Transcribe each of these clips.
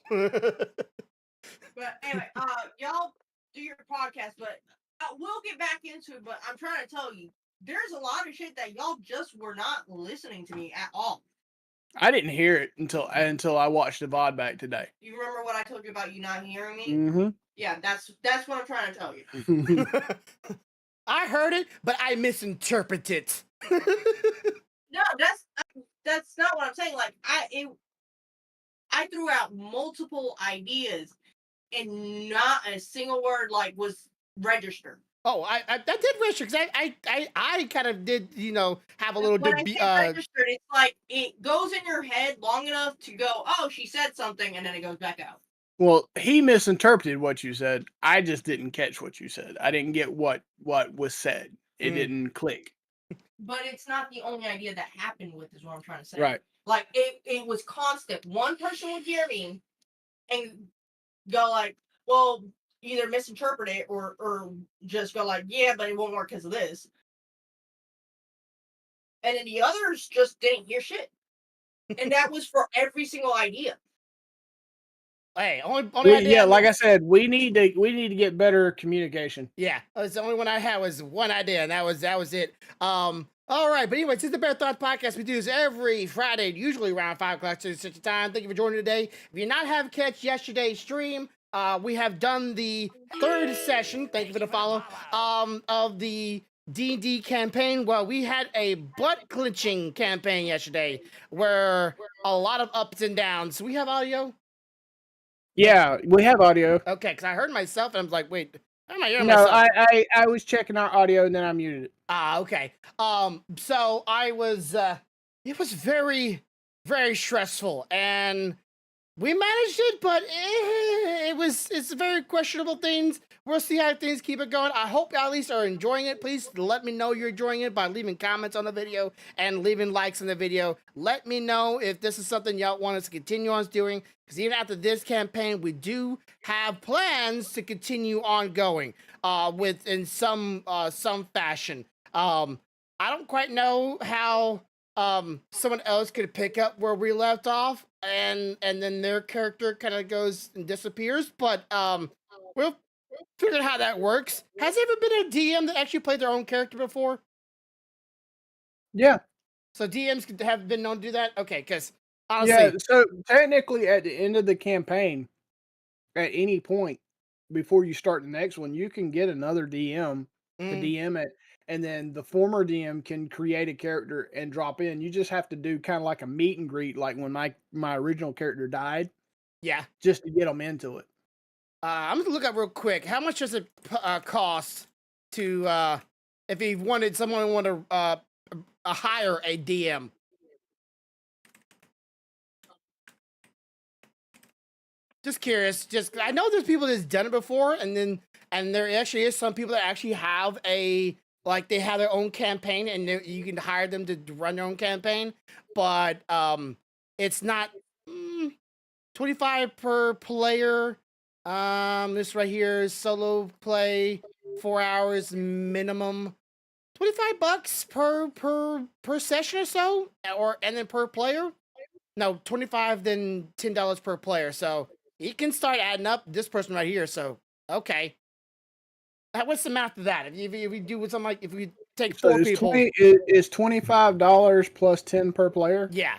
But anyway, y'all do your podcast, but we'll get back into it. But I'm trying to tell you, there's a lot of shit that y'all just were not listening to me at all. I didn't hear it until I watched the VOD back today. You remember what I told you about you not hearing me? Mm-hmm. Yeah, that's what I'm trying to tell you. I heard it, but I misinterpreted it. No, that's not what I'm saying. Like I threw out multiple ideas, and not a single word like was registered. Oh, I that did register because I kind of did, have a little When I say registered, it's like it goes in your head long enough to go, oh, she said something, and then it goes back out. Well, he misinterpreted what you said. I just didn't catch what you said. I didn't get what was said. It didn't click. But it's not the only idea that happened with is what I'm trying to say. Right. Like it was constant. One person would hear me and go like, well, either misinterpret it or just go like, yeah, but it won't work because of this. And then the others just didn't hear shit. And that was for every single idea. Hey, only idea. Yeah, like I said, we need to get better communication. Yeah, that's the only one I had was one idea, and that was it. All right, but anyway, this is the Bearthoughts podcast. We do this every Friday, usually around 5 o'clock Central Time. Thank you for joining today. If you not have catch yesterday's stream, we have done the third session. Thank you for the follow. Of the D&D campaign. Well, we had a butt clenching campaign yesterday, where a lot of ups and downs. We have audio. Yeah, we have audio. Okay, because I heard myself and I was like, wait, how am I hearing No, myself? I was checking our audio and then I muted it. Okay. So I was, it was very, very stressful, and we managed it, but it's very questionable things. We'll see how things keep it going. I hope y'all at least are enjoying it. Please let me know you're enjoying it by leaving comments on the video and leaving likes on the video. Let me know if this is something y'all want us to continue on doing, because even after this campaign, we do have plans to continue on going in some fashion. I don't quite know how someone else could pick up where we left off, and then their character kind of goes and disappears, but we'll figure out how that works. Has there ever been a DM that actually played their own character before? Yeah. So DMs have been known to do that? Okay, because honestly... Yeah, so technically at the end of the campaign, at any point before you start the next one, you can get another DM to DM it, and then the former DM can create a character and drop in. You just have to do kind of like a meet and greet, like when my original character died. Yeah. Just to get them into it. I'm gonna look up real quick. How much does it cost to if you wanted someone want to hire a DM? Just curious. I know there's people that's done it before, and there actually is some people that actually have they have their own campaign, and you can hire them to run their own campaign. But it's not 25 per player. This right here is solo play, 4 hours minimum. $25 per session or so, and then per player. No, 25 then $10 per player. So you can start adding up this person right here. So okay, what's the math of that? If we do something like if we take 4 people, it's $25 plus 10 per player. Yeah.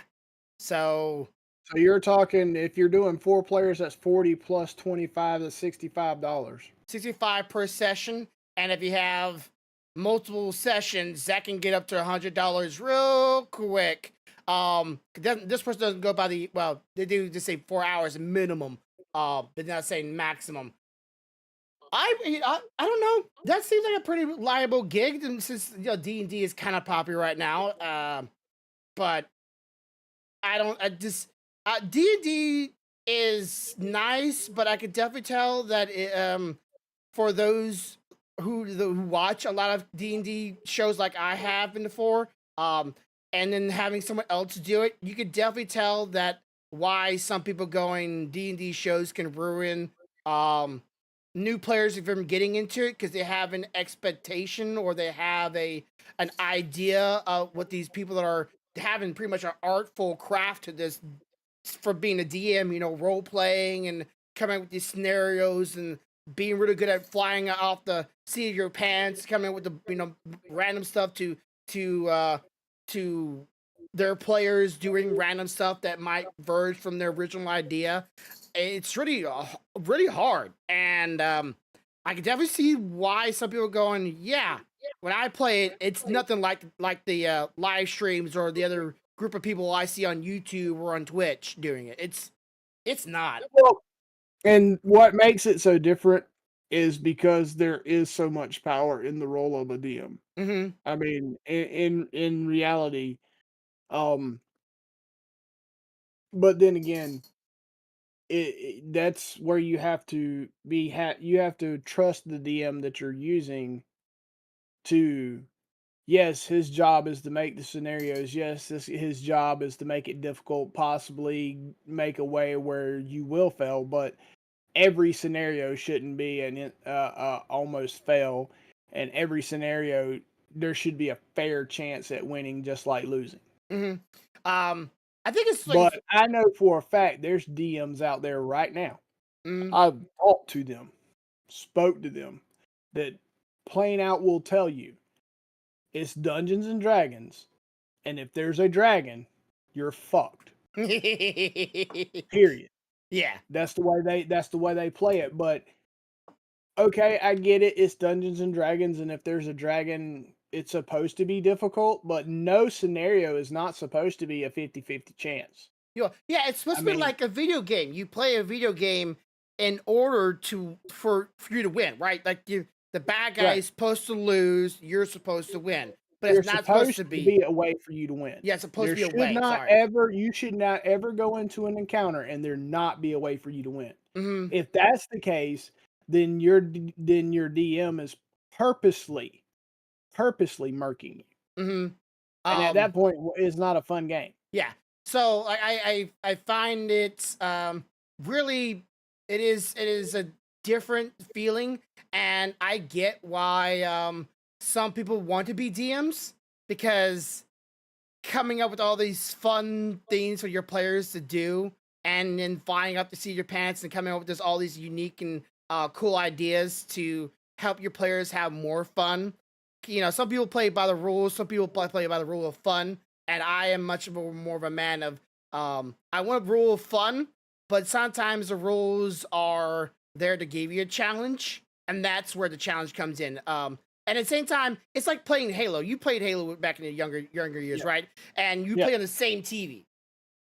So you're talking, if you're doing 4 players, that's 40 plus 25, that's $65. 65 per session, and if you have multiple sessions, that can get up to $100 real quick. This person doesn't go by they do just say 4 hours minimum. They're not saying maximum. I don't know. That seems like a pretty reliable gig, and since D&D is kind of popular right now. But D&D is nice, but I could definitely tell that for those who watch a lot of D&D shows like I have before, and then having someone else do it, you could definitely tell that why some people going D&D shows can ruin new players from getting into it, because they have an expectation or they have an idea of what these people that are having pretty much an artful craft to for being a DM, role playing and coming up with these scenarios and being really good at flying off the seat of your pants, coming up with the random stuff to their players, doing random stuff that might verge from their original idea. It's really hard, and I can definitely see why some people are going, yeah. When I play it, it's nothing like the live streams or the other group of people I see on YouTube or on Twitch doing it. It's not. Well, and what makes it so different is because there is so much power in the role of a DM. Mm-hmm. I mean, in reality, but then again, that's where you have to you have to trust the DM that you're using to. Yes, his job is to make the scenarios. Yes, his job is to make it difficult, possibly make a way where you will fail, but every scenario shouldn't be an almost fail, and every scenario there should be a fair chance at winning, just like losing. Mm-hmm. I think it's like, But I know for a fact there's DMs out there right now. mm, I've talked to them, spoke to them, that plain out will tell you it's Dungeons and Dragons, and if there's a dragon, you're fucked. Period. yeah, That's the way they play it. But okay, I get it. It's Dungeons and Dragons, and if there's a dragon, it's supposed to be difficult, but no scenario is not supposed to be a 50-50 chance. yeah. It's supposed to be like a video game. You play a video game in order for you to win, right? Like the bad guy is supposed to lose, you're supposed to win, but it's not supposed to be a way for you to win. Yeah, it's supposed to be a way. You should not ever go into an encounter and there not be a way for you to win. Mm-hmm. If that's the case, then your DM is purposely murking you. Mm-hmm. And at that point, it's not a fun game. Yeah. So I find it really it is a different feeling, and I get why some people want to be DMs, because coming up with all these fun things for your players to do, and then flying up to see your pants and coming up with all these unique and cool ideas to help your players have more fun. Some people play by the rules, some people play by the rule of fun, and I am much more of a man of I want a rule of fun, but sometimes the rules are there to give you a challenge, and that's where the challenge comes in. And at the same time, it's like playing Halo. You played Halo back in the younger years, right? And you play on the same TV,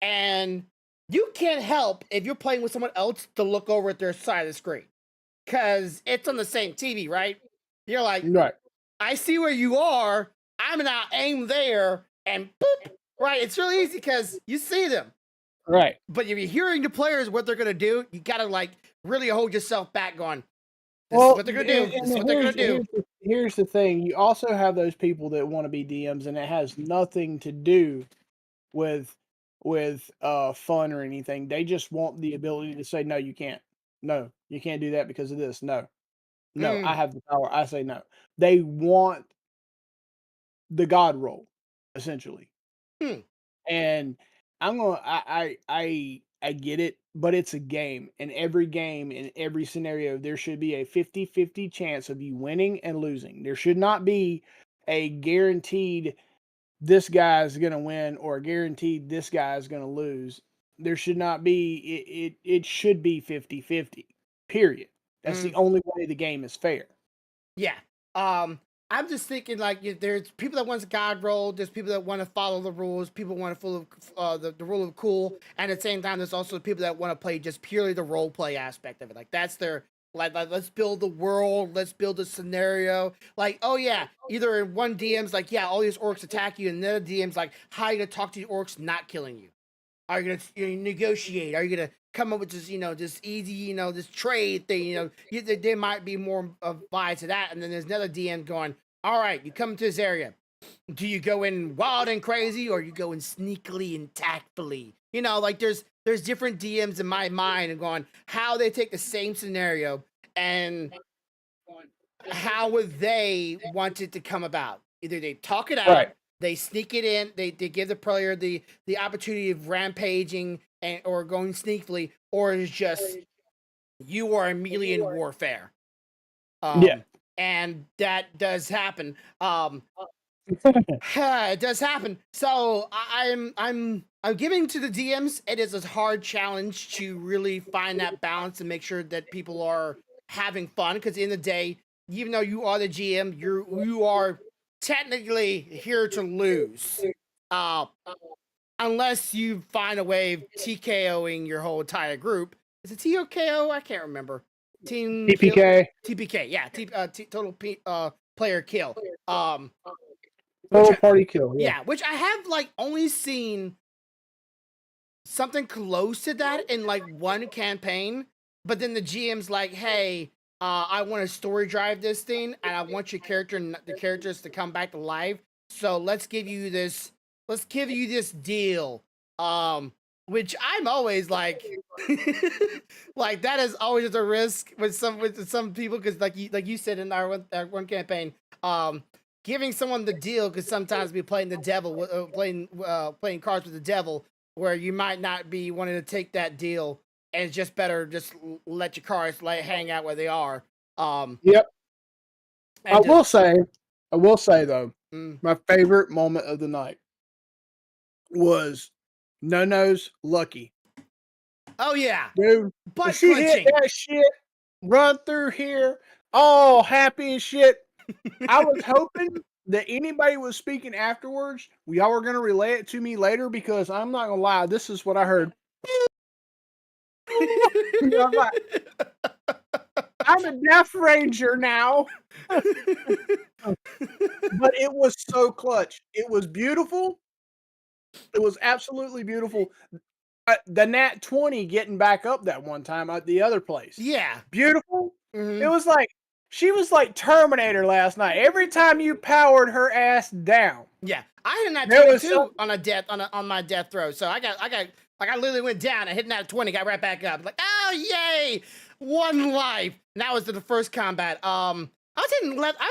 and you can't help if you're playing with someone else to look over at their side of the screen, because it's on the same TV, right? You're like, right. I see where you are. I'm gonna aim there, and boop. Right, it's really easy because you see them. Right. But if you're hearing the players what they're gonna do, you gotta really hold yourself back, going, this is what they're gonna do. This is what they're gonna do. Here's the thing: you also have those people that want to be DMs, and it has nothing to do with fun or anything. They just want the ability to say, "No, you can't. No, you can't do that because of this. No, I have the power. I say no." They want the God role, essentially. And I get it, but it's a game. In every game, in every scenario, there should be a 50-50 chance of you winning and losing. There should not be a guaranteed this guy's gonna win or guaranteed this guy's gonna lose. There should not be it should be 50-50. Period. That's the only way the game is fair. Yeah. I'm just thinking there's people that want God role, there's people that want to follow the rules, people want to follow the rule of cool, and at the same time there's also people that want to play just purely the role play aspect of it. Like that's their let's build the world, let's build a scenario. Like, oh yeah, either in one DM's like, yeah, all these orcs attack you, and the other DM's like, how are you gonna talk to the orcs not killing you? Are you gonna negotiate? Are you gonna come up with this easy, this trade thing? There might be more of buy to that, and then there's another DM going, all right, you come to this area. Do you go in wild and crazy, or you go in sneakily and tactfully? There's different DMs in my mind and going how they take the same scenario and how would they want it to come about. Either they talk it out, they sneak it in, they give the player the opportunity of rampaging or going sneakily, or is just you are immediately in warfare. Yeah. And that does happen. It does happen. So I'm giving to the DMs. It is a hard challenge to really find that balance and make sure that people are having fun. Because in the day, even though you are the GM, you are technically here to lose. Unless you find a way of TKOing your whole entire group. Is it TKO? I can't remember. Team TPK. TPK, yeah. Total player kill. Total party kill. Yeah, which I have like only seen something close to that in like one campaign, but then the GM's like, hey, I want to story drive this thing, and I want the characters to come back to life. So let's give you this deal. Which I'm always like, like that is always a risk with some people, because like you said in our one campaign, giving someone the deal could sometimes be playing the devil, playing cards with the devil, where you might not be wanting to take that deal, and it's just better just let your cards hang out where they are. Yep. I will say though, my favorite moment of the night was No-No's Lucky. Oh yeah, dude. Butt she clenching. hit that shit, run through here, all happy and shit. I was hoping that anybody was speaking afterwards. We all were going to relay it to me later, because I'm not going to lie, this is what I heard. I'm a Death Ranger now. But it was so clutch. It was beautiful. It was absolutely beautiful. The Nat 20 getting back up that one time at the other place. Yeah. Beautiful. It was like, she was like Terminator last night. Every time you powered her ass down. Yeah. I hit that 22 on my death throw. So I literally went down and hit that 20, got right back up. Like, oh yay! One life. And that was the first combat. I was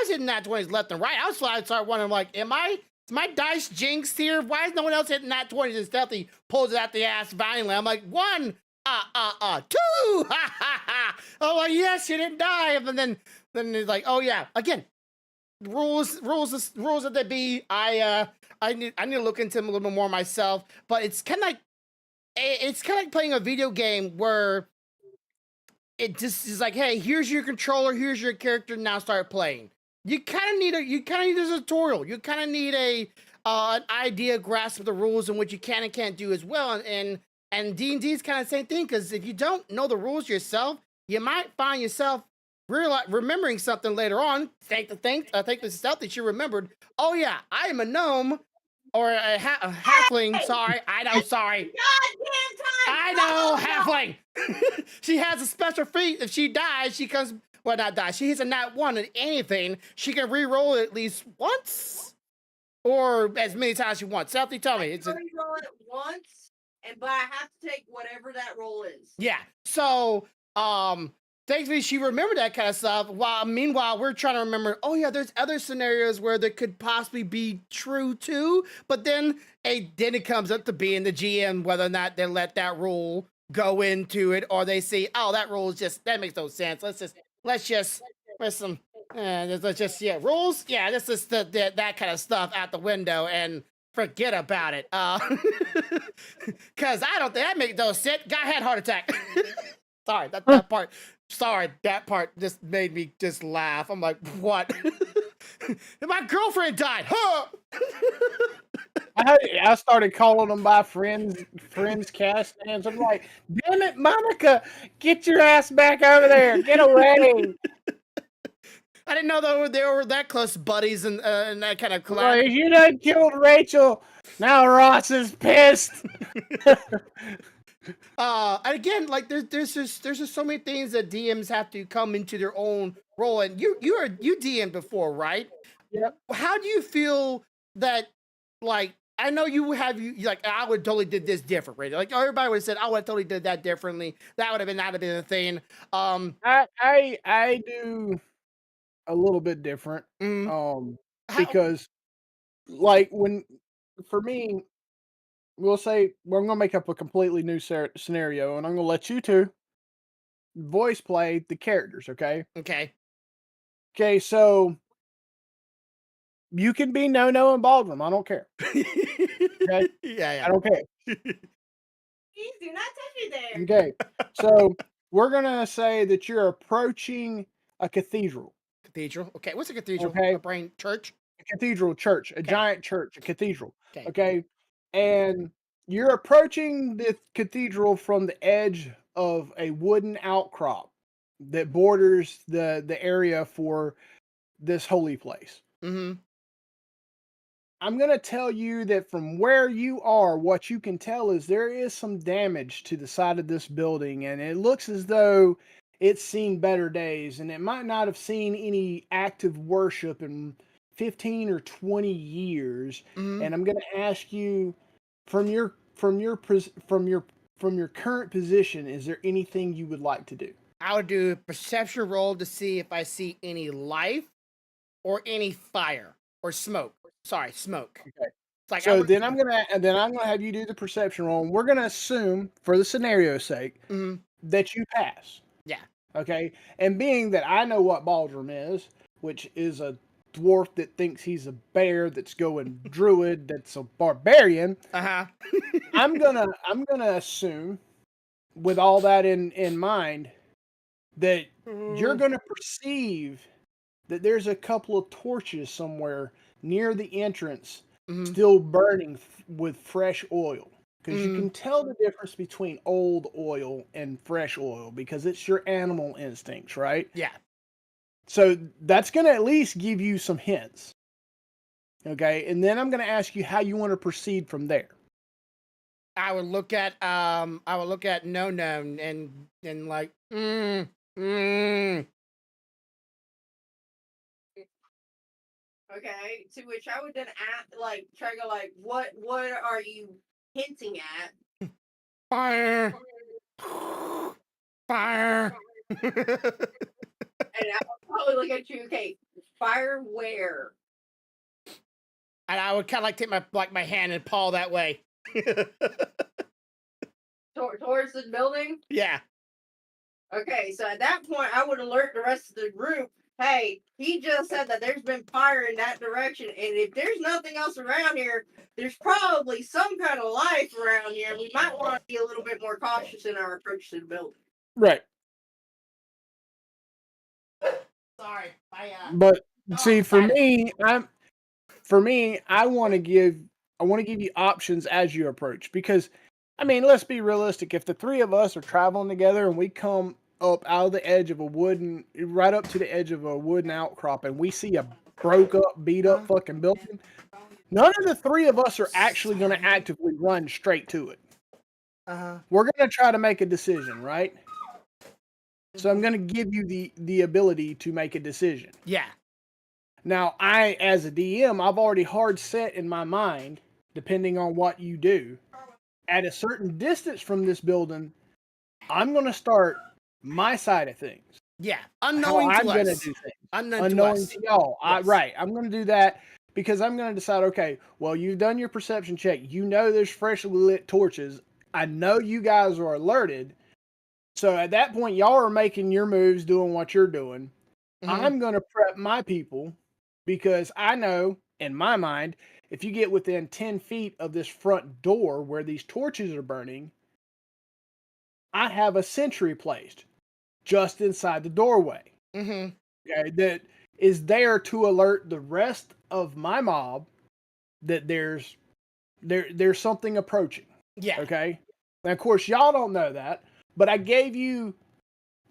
hitting that 20s left and right. I started wondering, like, is my dice jinxed here? Why is no one else hitting that 20s and Stealthy pulls it out the ass violently? I'm like, 1, 2, ha ha ha. Oh, like, yes, you didn't die. And then it's like, oh yeah, again, rules that they be. I need to look into them a little bit more myself. But it's kind of like playing a video game where it just is like, hey, here's your controller, here's your character, now start playing. You kind of need a tutorial. You kind of need an idea, grasp of the rules and what you can and can't do as well. And D&D is kind of the same thing, because if you don't know the rules yourself, you might find yourself remembering something later on. Thank the stealth that you remembered. Oh yeah, I am a gnome or a halfling. Sorry, I know. Sorry. I know, halfling. She has a special feat. If she dies, she comes. Well, not die. She hits a nat 1 in anything. She can re-roll it at least once, or as many times as she wants. Stealthy, tell me. It's re-roll it once, but I have to take whatever that roll is. Yeah. So, thankfully, she remembered that kind of stuff. Meanwhile, we're trying to remember, oh yeah, there's other scenarios where there could possibly be true too. But then it comes up to being the GM whether or not they let that rule go into it, or they say, oh, that rule is that makes no sense. Let's just rules. Yeah, this is that kind of stuff out the window and forget about it. Because I don't think that makes no sense. Guy had heart attack. Sorry, that part. Sorry, that part just made me just laugh. I'm like, what? My girlfriend died. Huh? I started calling them by friends cast names. I'm like, damn it, Monica, get your ass back over there. Get away. I didn't know they were that close buddies and that kind of collaboration. Well, you done killed Rachel. Now Ross is pissed. And again, like there's just so many things that DMs have to come into their own role. And you DM'd before, right? Yep. How do you feel that, like, I know you like, I would totally did this different, right? Like everybody would have said, I would have totally did that differently. That would have been the thing. I do a little bit different. Because like for me, we'll say we're gonna make up a completely new scenario, and I'm gonna let you two voice play the characters. Okay. Okay. Okay. So you can be No and Baldwin. I don't care. Okay. Yeah, I don't care. Please do not touch me there. Okay. So we're gonna say that you're approaching a cathedral. Cathedral. Okay. What's a cathedral? Okay. A brain church? A cathedral church, a Okay. giant church, a cathedral. Okay. Okay. And you're approaching the cathedral from the edge of a wooden outcrop that borders the area for this holy place. Mm-hmm. I'm going to tell you that from where you are, what you can tell is there is some damage to the side of this building, and it looks as though it's seen better days, and it might not have seen any active worship in 15 or 20 years. Mm-hmm. And I'm going to ask you from your current position, is there anything you would like to do? I would do a perception roll to see if I see any life or any fire or smoke. Sorry, smoke. Okay. It's like So then I'm gonna have you do the perception roll, and we're gonna assume, for the scenario's sake, Mhm. that you pass. Yeah. Okay. And being that I know what Baldrum is, which is a dwarf that thinks he's a bear that's going druid, that's a barbarian, Uh-huh. I'm gonna assume, with all that in mind, that you're gonna perceive that there's a couple of torches somewhere near the entrance Mhm. still burning with fresh oil, because you Mm. can tell the difference between old oil and fresh oil because it's your animal instincts, right? Yeah. So that's going to at least give you some hints. Okay, and then I'm going to ask you how you want to proceed from there. I would look at no and like Okay, to which I would then try to go like, what are you hinting at? fire. Fire. And I would probably look at you. Okay, fire where? And I would kind of like take my hand and paw that way. Towards the building. Yeah. Okay, so at that point, I would alert the rest of the group. Hey, he just said that there's been fire in that direction, and if there's nothing else around here, there's probably some kind of life around here. We might want to be a little bit more cautious in our approach to the building. Right. Sorry. But see, for me, I want to give you options as you approach, because I mean, let's be realistic. If the three of us are traveling together and we come up out of the edge of right up to the edge of a wooden outcrop, and we see a broke up, beat up fucking building, none of the three of us are actually going to actively run straight to it. Uh-huh. We're going to try to make a decision, right? So I'm going to give you the ability to make a decision. Yeah. Now, as a DM, I've already hard set in my mind, depending on what you do, at a certain distance from this building, I'm going to start my side of things. Yeah. Unknowing to us. I'm going to do things. Unknowing to y'all. Yes. Right. I'm going to do that because I'm going to decide, okay, well, you've done your perception check. You know there's freshly lit torches. I know you guys are alerted. So at that point, y'all are making your moves, doing what you're doing. Mm-hmm. I'm going to prep my people, because I know, in my mind, if you get within 10 feet of this front door where these torches are burning, I have a sentry placed just inside the doorway. Mm-hmm. Okay, that is there to alert the rest of my mob that there's something approaching. Yeah. Okay. Now, of course, y'all don't know that, but I gave you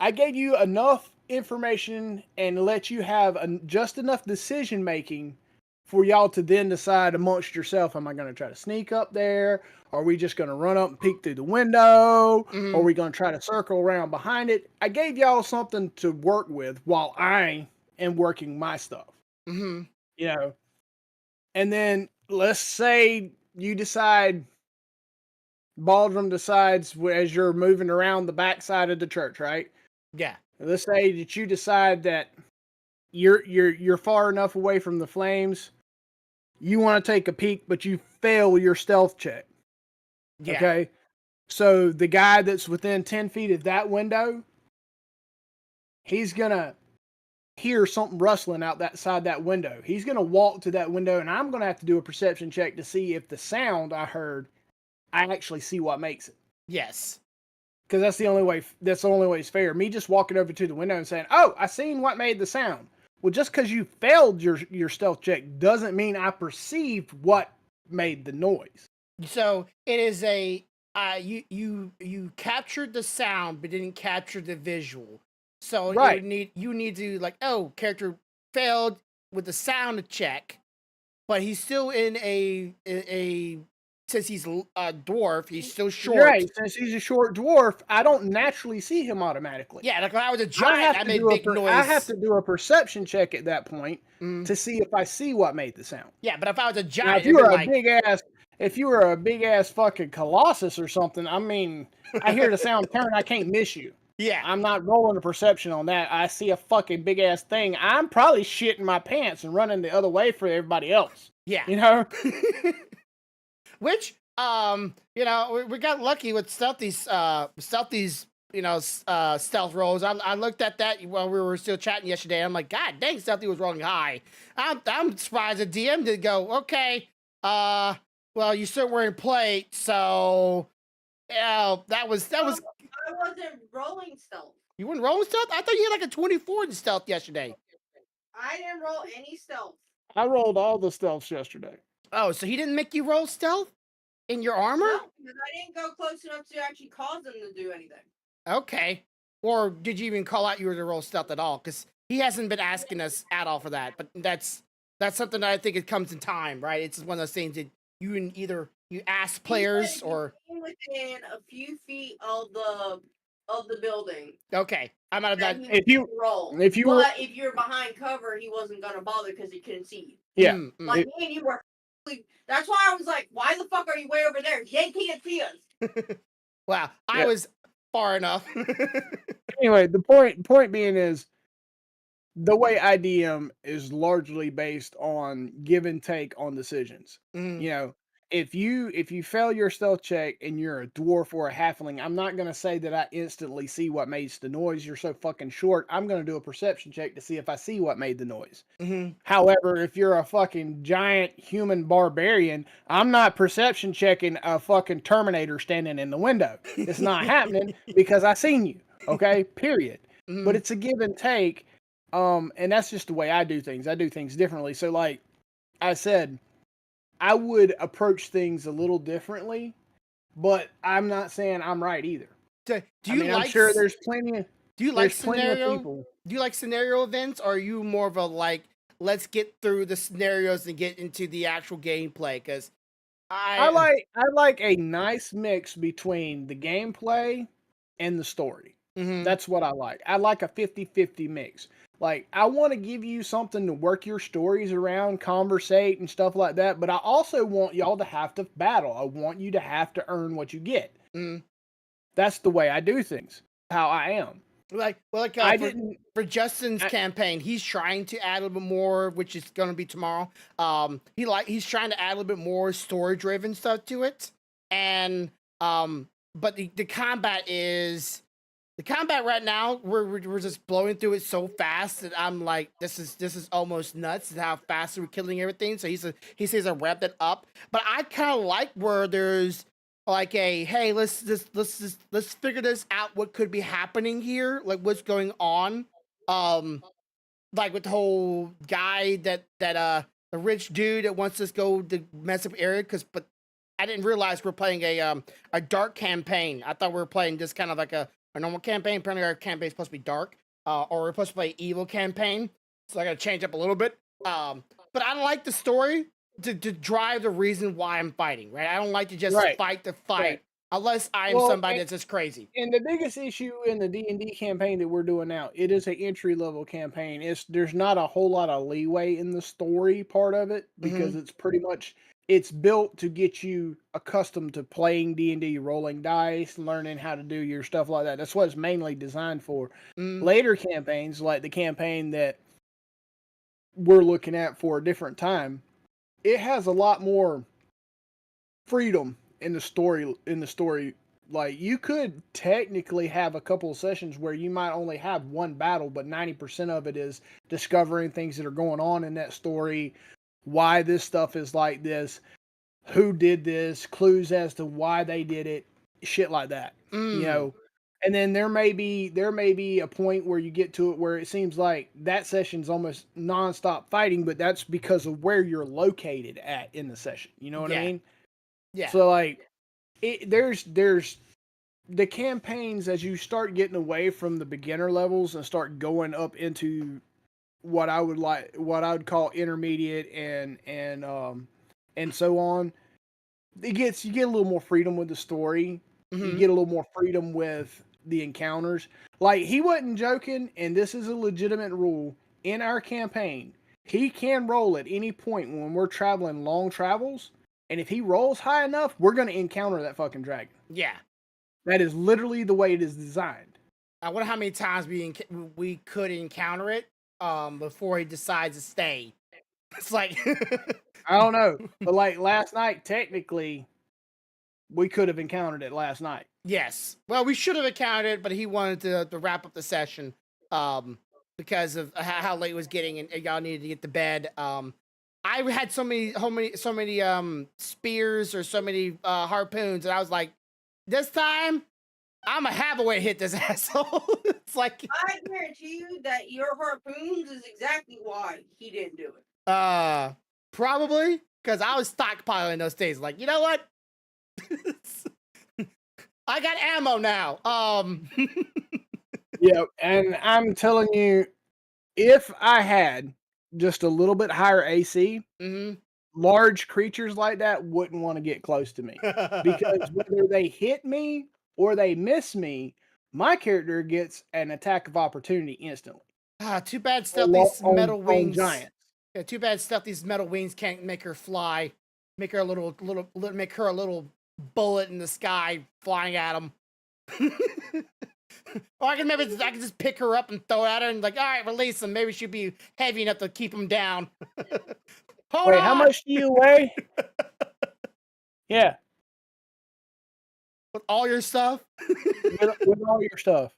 enough information and let you have just enough decision making for y'all to then decide amongst yourself, am I going to try to sneak up there? Are we just going to run up and peek through the window? Mm-hmm. Or are we going to try to circle around behind it? I gave y'all something to work with while I am working my stuff. Mm-hmm. You know, and then let's say you decide, Baldrum decides as you're moving around the backside of the church, right? Yeah. Let's say that you decide that you're far enough away from the flames. You want to take a peek, but you fail your stealth check. Yeah. Okay. So the guy that's within 10 feet of that window, he's going to hear something rustling out that side that window. He's going to walk to that window, and I'm going to have to do a perception check to see if the sound I heard, I actually see what makes it. Yes. Because that's the only way. That's the only way it's fair. Me just walking over to the window and saying, "Oh, I seen what made the sound." Well, just because you failed your stealth check doesn't mean I perceived what made the noise. So it is a you captured the sound but didn't capture the visual. So Right. you need to like, oh, character failed with the sound check, but he's still in a since he's a dwarf, he's still short. Right. Since he's a short dwarf, I don't naturally see him automatically. Yeah, like when I was a giant, I made big noise. I have to do a perception check at that point Mm. to see if I see what made the sound. Yeah, but if I was a Now, giant, if you were a like, big ass fucking colossus or something, I mean, I hear the sound turn, I can't miss you. yeah, I'm not rolling a perception on that. I see a fucking big ass thing. I'm probably shitting my pants and running the other way for everybody else. yeah, You know? which you know, we got lucky with stealthy's stealth rolls. I looked at that while we were still chatting yesterday. I'm like, God dang, stealthy was rolling high. I'm surprised the DM did go, okay, well, you're still wearing plate, so yeah, that was I wasn't rolling stealth. you weren't rolling stealth? I thought you had like a 24 in stealth yesterday. I didn't roll any stealth. I rolled all the stealths yesterday. Oh, so he didn't make you roll stealth in your armor? No, because I didn't go close enough to actually cause them to do anything. Okay. Or did you even call out you were to roll stealth at all? Because he hasn't been asking us at all for that. But that's something that I think it comes in time, right? It's one of those things that you either you ask players or within a few feet of the building. okay. I might have not. If you roll, if you but were, if you're behind cover, he wasn't gonna bother because he couldn't see you. yeah, Like me and you were. That's why I was like, "Why the fuck are you way over there? They can't see us." Wow, I was far enough. Anyway, the point being is the way IDM is largely based on give and take on decisions. Mhm. You know, if you fail your stealth check and you're a dwarf or a halfling, I'm not gonna say that I instantly see what makes the noise. You're so fucking short. I'm gonna do a perception check to see if I see what made the noise. Mhm. However, if you're a fucking giant human barbarian, I'm not perception checking a fucking Terminator standing in the window. It's not happening because I seen you. Okay, period. Mhm. But it's a give and take. And that's just the way I do things. I do things differently. So, like I said, I would approach things a little differently, but I'm not saying I'm right either. Do you like? I'm sure there's plenty of Do you like scenario people. Do you like scenario events, or are you more of a like, let's get through the scenarios and get into the actual gameplay? Because I like a nice mix between the gameplay and the story. Mhm. That's what I like. I like a 50-50 mix. Like, I want to give you something to work your stories around, conversate, and stuff like that, but I also want y'all to have to battle. I want you to have to earn what you get. Mhm. That's the way I do things. How I am. Like for Justin's campaign, he's trying to add a little bit more, which is going to be tomorrow. He's trying to add a little bit more story driven stuff to it, and but the combat right now we're just blowing through it so fast that I'm like, this is almost nuts how fast we're killing everything. So he says I wrap that up, but I kind of like where there's like a hey, let's figure this out. What could be happening here? Like what's going on? Like with the whole guy that the rich dude that wants us to go to mess up area but I didn't realize we're playing a dark campaign. I thought we were playing just kind of like a normal campaign. Apparently our campaign is supposed to be dark, or we're supposed to play evil campaign. So I got to change up a little bit. But I don't like the story to drive the reason why I'm fighting, right? I don't like to just fight the fight unless I'm somebody that's just crazy. And the biggest issue in the D&D campaign that we're doing now, it is an entry-level campaign. There's not a whole lot of leeway in the story part of it because it's pretty much it's built to get you accustomed to playing D&D, rolling dice, learning how to do your stuff like that. That's what it's mainly designed for. Later campaigns, like the campaign that we're looking at for a different time, it has a lot more freedom in the story, like you could technically have a couple of sessions where you might only have one battle, but 90% of it is discovering things that are going on in that story, why this stuff is like this, who did this, clues as to why they did it, shit like that. You know. And then there may be a point where you get to it where it seems like that session's almost nonstop fighting, but that's because of where you're located at in the session. You know what I mean? Yeah. So like, there's the campaigns as you start getting away from the beginner levels and start going up into what I would call intermediate and so on. You get a little more freedom with the story. You get a little more freedom with the encounters. Like, he wasn't joking, and this is a legitimate rule in our campaign. He can roll at any point when we're traveling long travels, and if he rolls high enough, we're going to encounter that fucking dragon. Yeah. That is literally the way it is designed. I wonder how many times we could encounter it before he decides to stay. It's like I don't know, but like last night, technically, we could have encountered it last night. Yes. Well, we should have encountered it, but he wanted to wrap up the session because of how late it was getting, and y'all needed to get to bed. I had so many spears or so many harpoons, and I was like, this time I'm gonna have a way to hit this asshole. It's like, I guarantee you that your harpoons is exactly why he didn't do it. Probably because I was stockpiling those days. Like, you know what? I got ammo now. Yeah, and I'm telling you, if I had just a little bit higher AC, large creatures like that wouldn't want to get close to me. Because whether they hit me or they miss me, my character gets an attack of opportunity instantly. Too bad stuff these metal wings. Giants. Yeah, too bad stuff these metal wings can't make her fly. Make her a little bullet in the sky flying at them. Or I can just pick her up and throw it at her and like, all right, release them. Maybe she'll be heavy enough to keep them down. Wait, how much do you weigh? Yeah. With all your stuff? with all your stuff.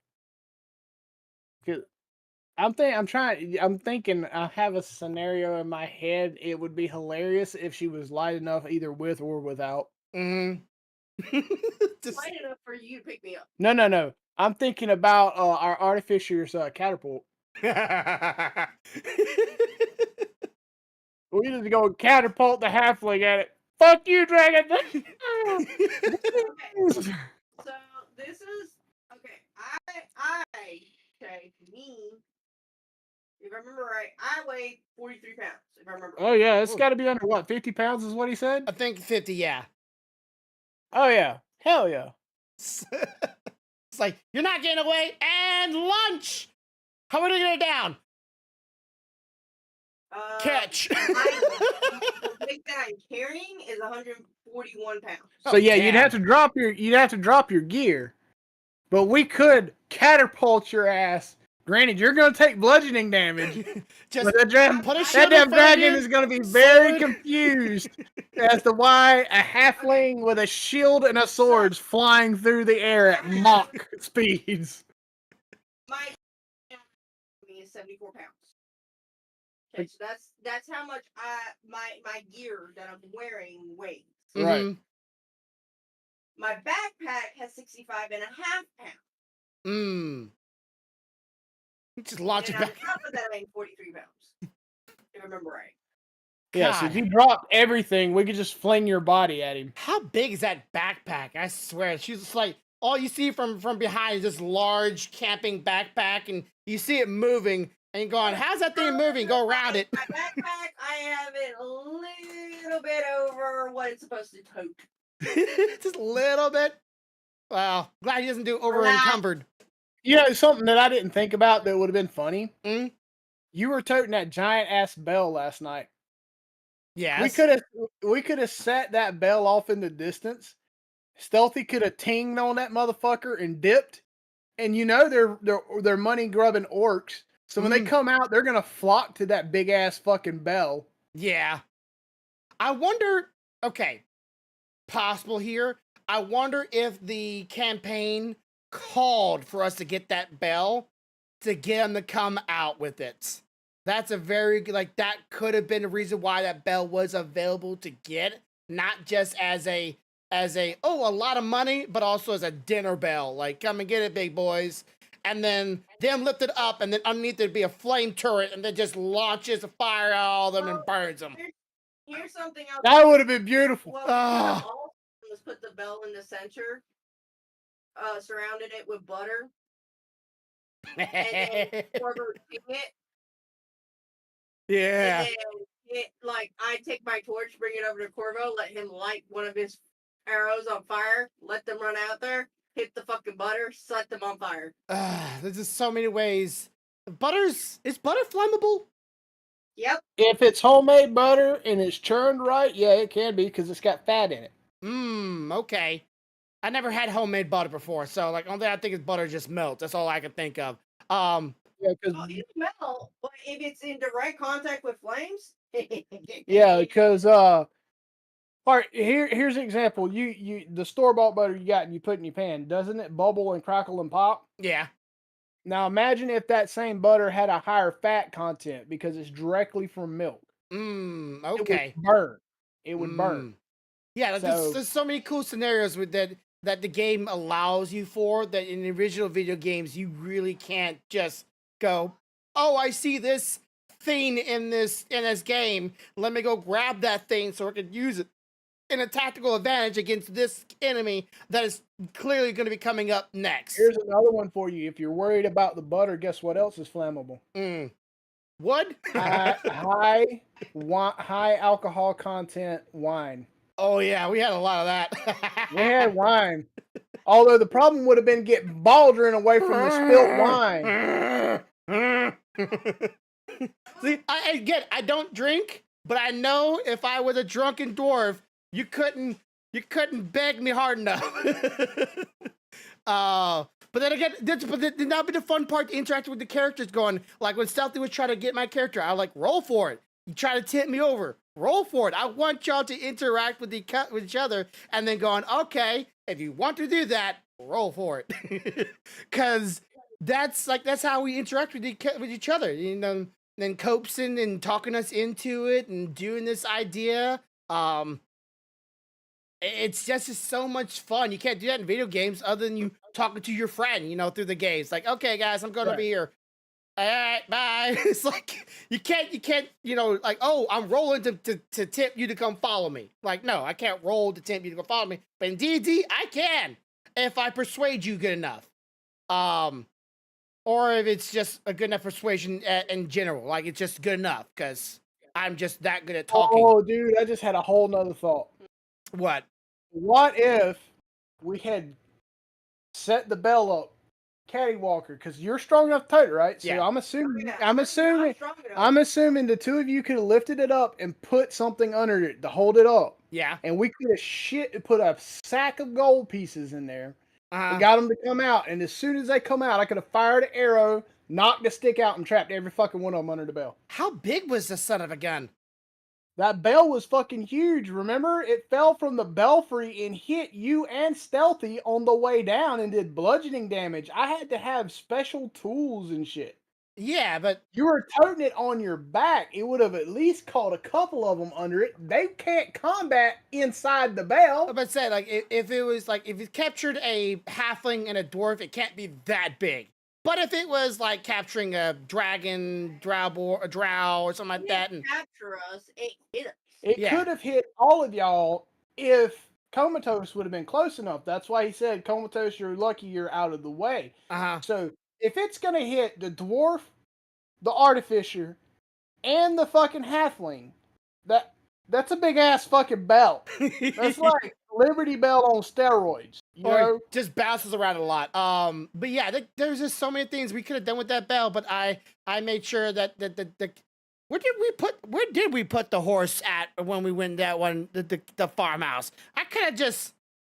I'm thinking I have a scenario in my head. It would be hilarious if she was light enough either with or without. Light enough for you to pick me up. No. I'm thinking about our artificer's catapult. We need to go catapult the halfling at it. Fuck you, dragon! So this is okay. Me. If I remember right, I weigh 43 pounds. If I remember. Oh yeah, it's got to be under what, 50 pounds is what he said. I think 50. Yeah. Oh yeah, hell yeah. It's like, you're not getting away, and lunch. How are we gonna get it down? Catch. The weight that I'm carrying is 141 pounds. So yeah, you'd have to drop your gear, but we could catapult your ass. Granted, you're going to take bludgeoning damage. Just but that damn dragon is going to be very confused as to why a halfling with a shield and a sword is flying through the air at Mach speeds. My is 74 pounds. Okay, so that's how much my gear that I'm wearing weighs. Right. My backpack has 65 and a half pounds. Just launch it back. On top of that, I weigh 43 pounds. If I remember right. Yeah, so if you dropped everything, we could just fling your body at him. How big is that backpack? I swear, she's just like, all you see from behind is this large camping backpack, and you see it moving, and you're going, how's that thing moving? Go around it. My backpack, I have it a little bit over what it's supposed to tote. Just a little bit? Wow, glad he doesn't do over encumbered. You know, something that I didn't think about that would have been funny? You were toting that giant ass bell last night. Yes. We could have set that bell off in the distance. Stealthy could have tinged on that motherfucker and dipped. And you know they're money grubbing orcs. So when they come out, they're gonna flock to that big ass fucking bell. Yeah. I wonder, okay. possible here. I wonder if the campaign called for us to get that bell to get them to come out with it. That's a very like that could have been the reason why that bell was available to get, not just as a a lot of money, but also as a dinner bell. Like, come and get it, big boys. And then them lift it up, and then underneath there'd be a flame turret, and then just launches a fire at all of them and burns them. Here's something else. That would have been beautiful. Well, all was put the bell in the center, surrounded it with butter, and then Corvo it. Yeah. And then I take my torch, bring it over to Corvo, let him light one of his arrows on fire, let them run out there, hit the fucking butter, set them on fire. There's just so many ways. Is butter flammable? Yep. If it's homemade butter and it's churned right, yeah, it can be because it's got fat in it. Okay. I never had homemade butter before, so like only thing I think is butter just melts. That's all I can think of. Yeah, because it melt, but if it's in direct contact with flames, yeah, because all right, here's an example. You the store-bought butter you got and you put in your pan, doesn't it bubble and crackle and pop? Yeah. Now imagine if that same butter had a higher fat content because it's directly from milk. Okay. It would burn. Yeah, there's so many cool scenarios with that the game allows you for that in the original video games you really can't just go, oh, I see this thing in this game. Let me go grab that thing so I can use it in a tactical advantage against this enemy that is clearly going to be coming up next. Here's another one for you. If you're worried about the butter, guess what else is flammable? Wood? high alcohol content wine. Oh yeah, we had a lot of that. We had wine. Although the problem would have been getting baldering away from the spilt wine. See, I don't drink, but I know if I was a drunken dwarf, you couldn't beg me hard enough. But then again, that'd be the fun part to interact with the characters. Going like when Stealthy was trying to get my character, I was like, roll for it. You try to tip me over, roll for it. I want y'all to interact with each other, and then going, okay, if you want to do that, roll for it, because that's how we interact with each other. You know, then coaxing and talking us into it and doing this idea. It's just so much fun. You can't do that in video games other than you talking to your friend, you know, through the games. Like, okay, guys, I'm going to be here. All right, bye. It's like you can't, you know, like, oh, I'm rolling to tip you to come follow me. Like, no, I can't roll to tip you to come follow me. But in D&D, I can if I persuade you good enough. Or if it's just a good enough persuasion in general, like it's just good enough because I'm just that good at talking. Oh, dude, I just had a whole nother thought. What? What if we had set the bell up cattywalker? Because you're strong enough to tote it, right? So yeah. I'm assuming the two of you could have lifted it up and put something under it to hold it up. Yeah. And we could have put a sack of gold pieces in there and got them to come out. And as soon as they come out, I could have fired an arrow, knocked the stick out, and trapped every fucking one of them under the bell. How big was the son of a gun? That bell was fucking huge, remember? It fell from the belfry and hit you and Stealthy on the way down and did bludgeoning damage. I had to have special tools and shit. Yeah, but... You were toting it on your back. It would have at least caught a couple of them under it. They can't combat inside the bell. But say, like, if it captured a halfling and a dwarf, it can't be that big. But if it was like capturing a dragon, drow or something like that, and capture us, it hit us. It could have hit all of y'all if Comatose would have been close enough. That's why he said, Comatose, you're lucky you're out of the way. So if it's gonna hit the dwarf, the artificer, and the fucking halfling, that's a big ass fucking bell. That's like Liberty Bell on steroids. You know? Just bounces around a lot. But yeah, there's just so many things we could have done with that bell. But I made sure that where did we put the horse at when we went that one the farmhouse? I could have just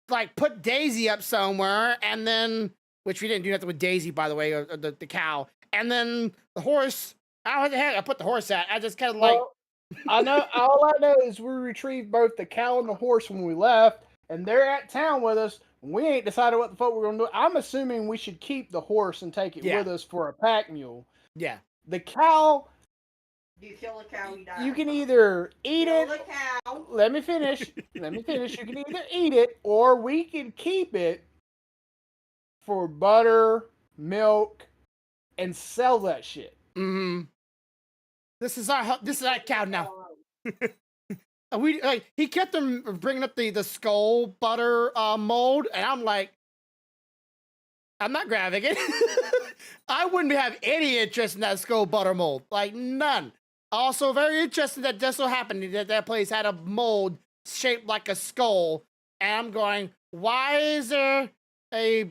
like put Daisy up somewhere, and then which we didn't do nothing with Daisy, by the way, or the cow, and then the horse. I don't know what the heck I put the horse at. I just kind of I know. All I know is we retrieved both the cow and the horse when we left. and they're at town with us, we ain't decided what the fuck we're gonna do. I'm assuming we should keep the horse and take it with us for a pack mule. Yeah. The cow. You kill a cow, he dies. You can either eat Kill it. the cow. Let me finish. Let me finish. You can either eat it or we can keep it for butter, milk, and sell that shit. Mm-hmm. This is our cow now. We he kept them bringing up the skull butter mold, and I'm like, I'm not grabbing it. I wouldn't have any interest in that skull butter mold, like none. Also, very interesting that just so happened that place had a mold shaped like a skull, and I'm going, why is there a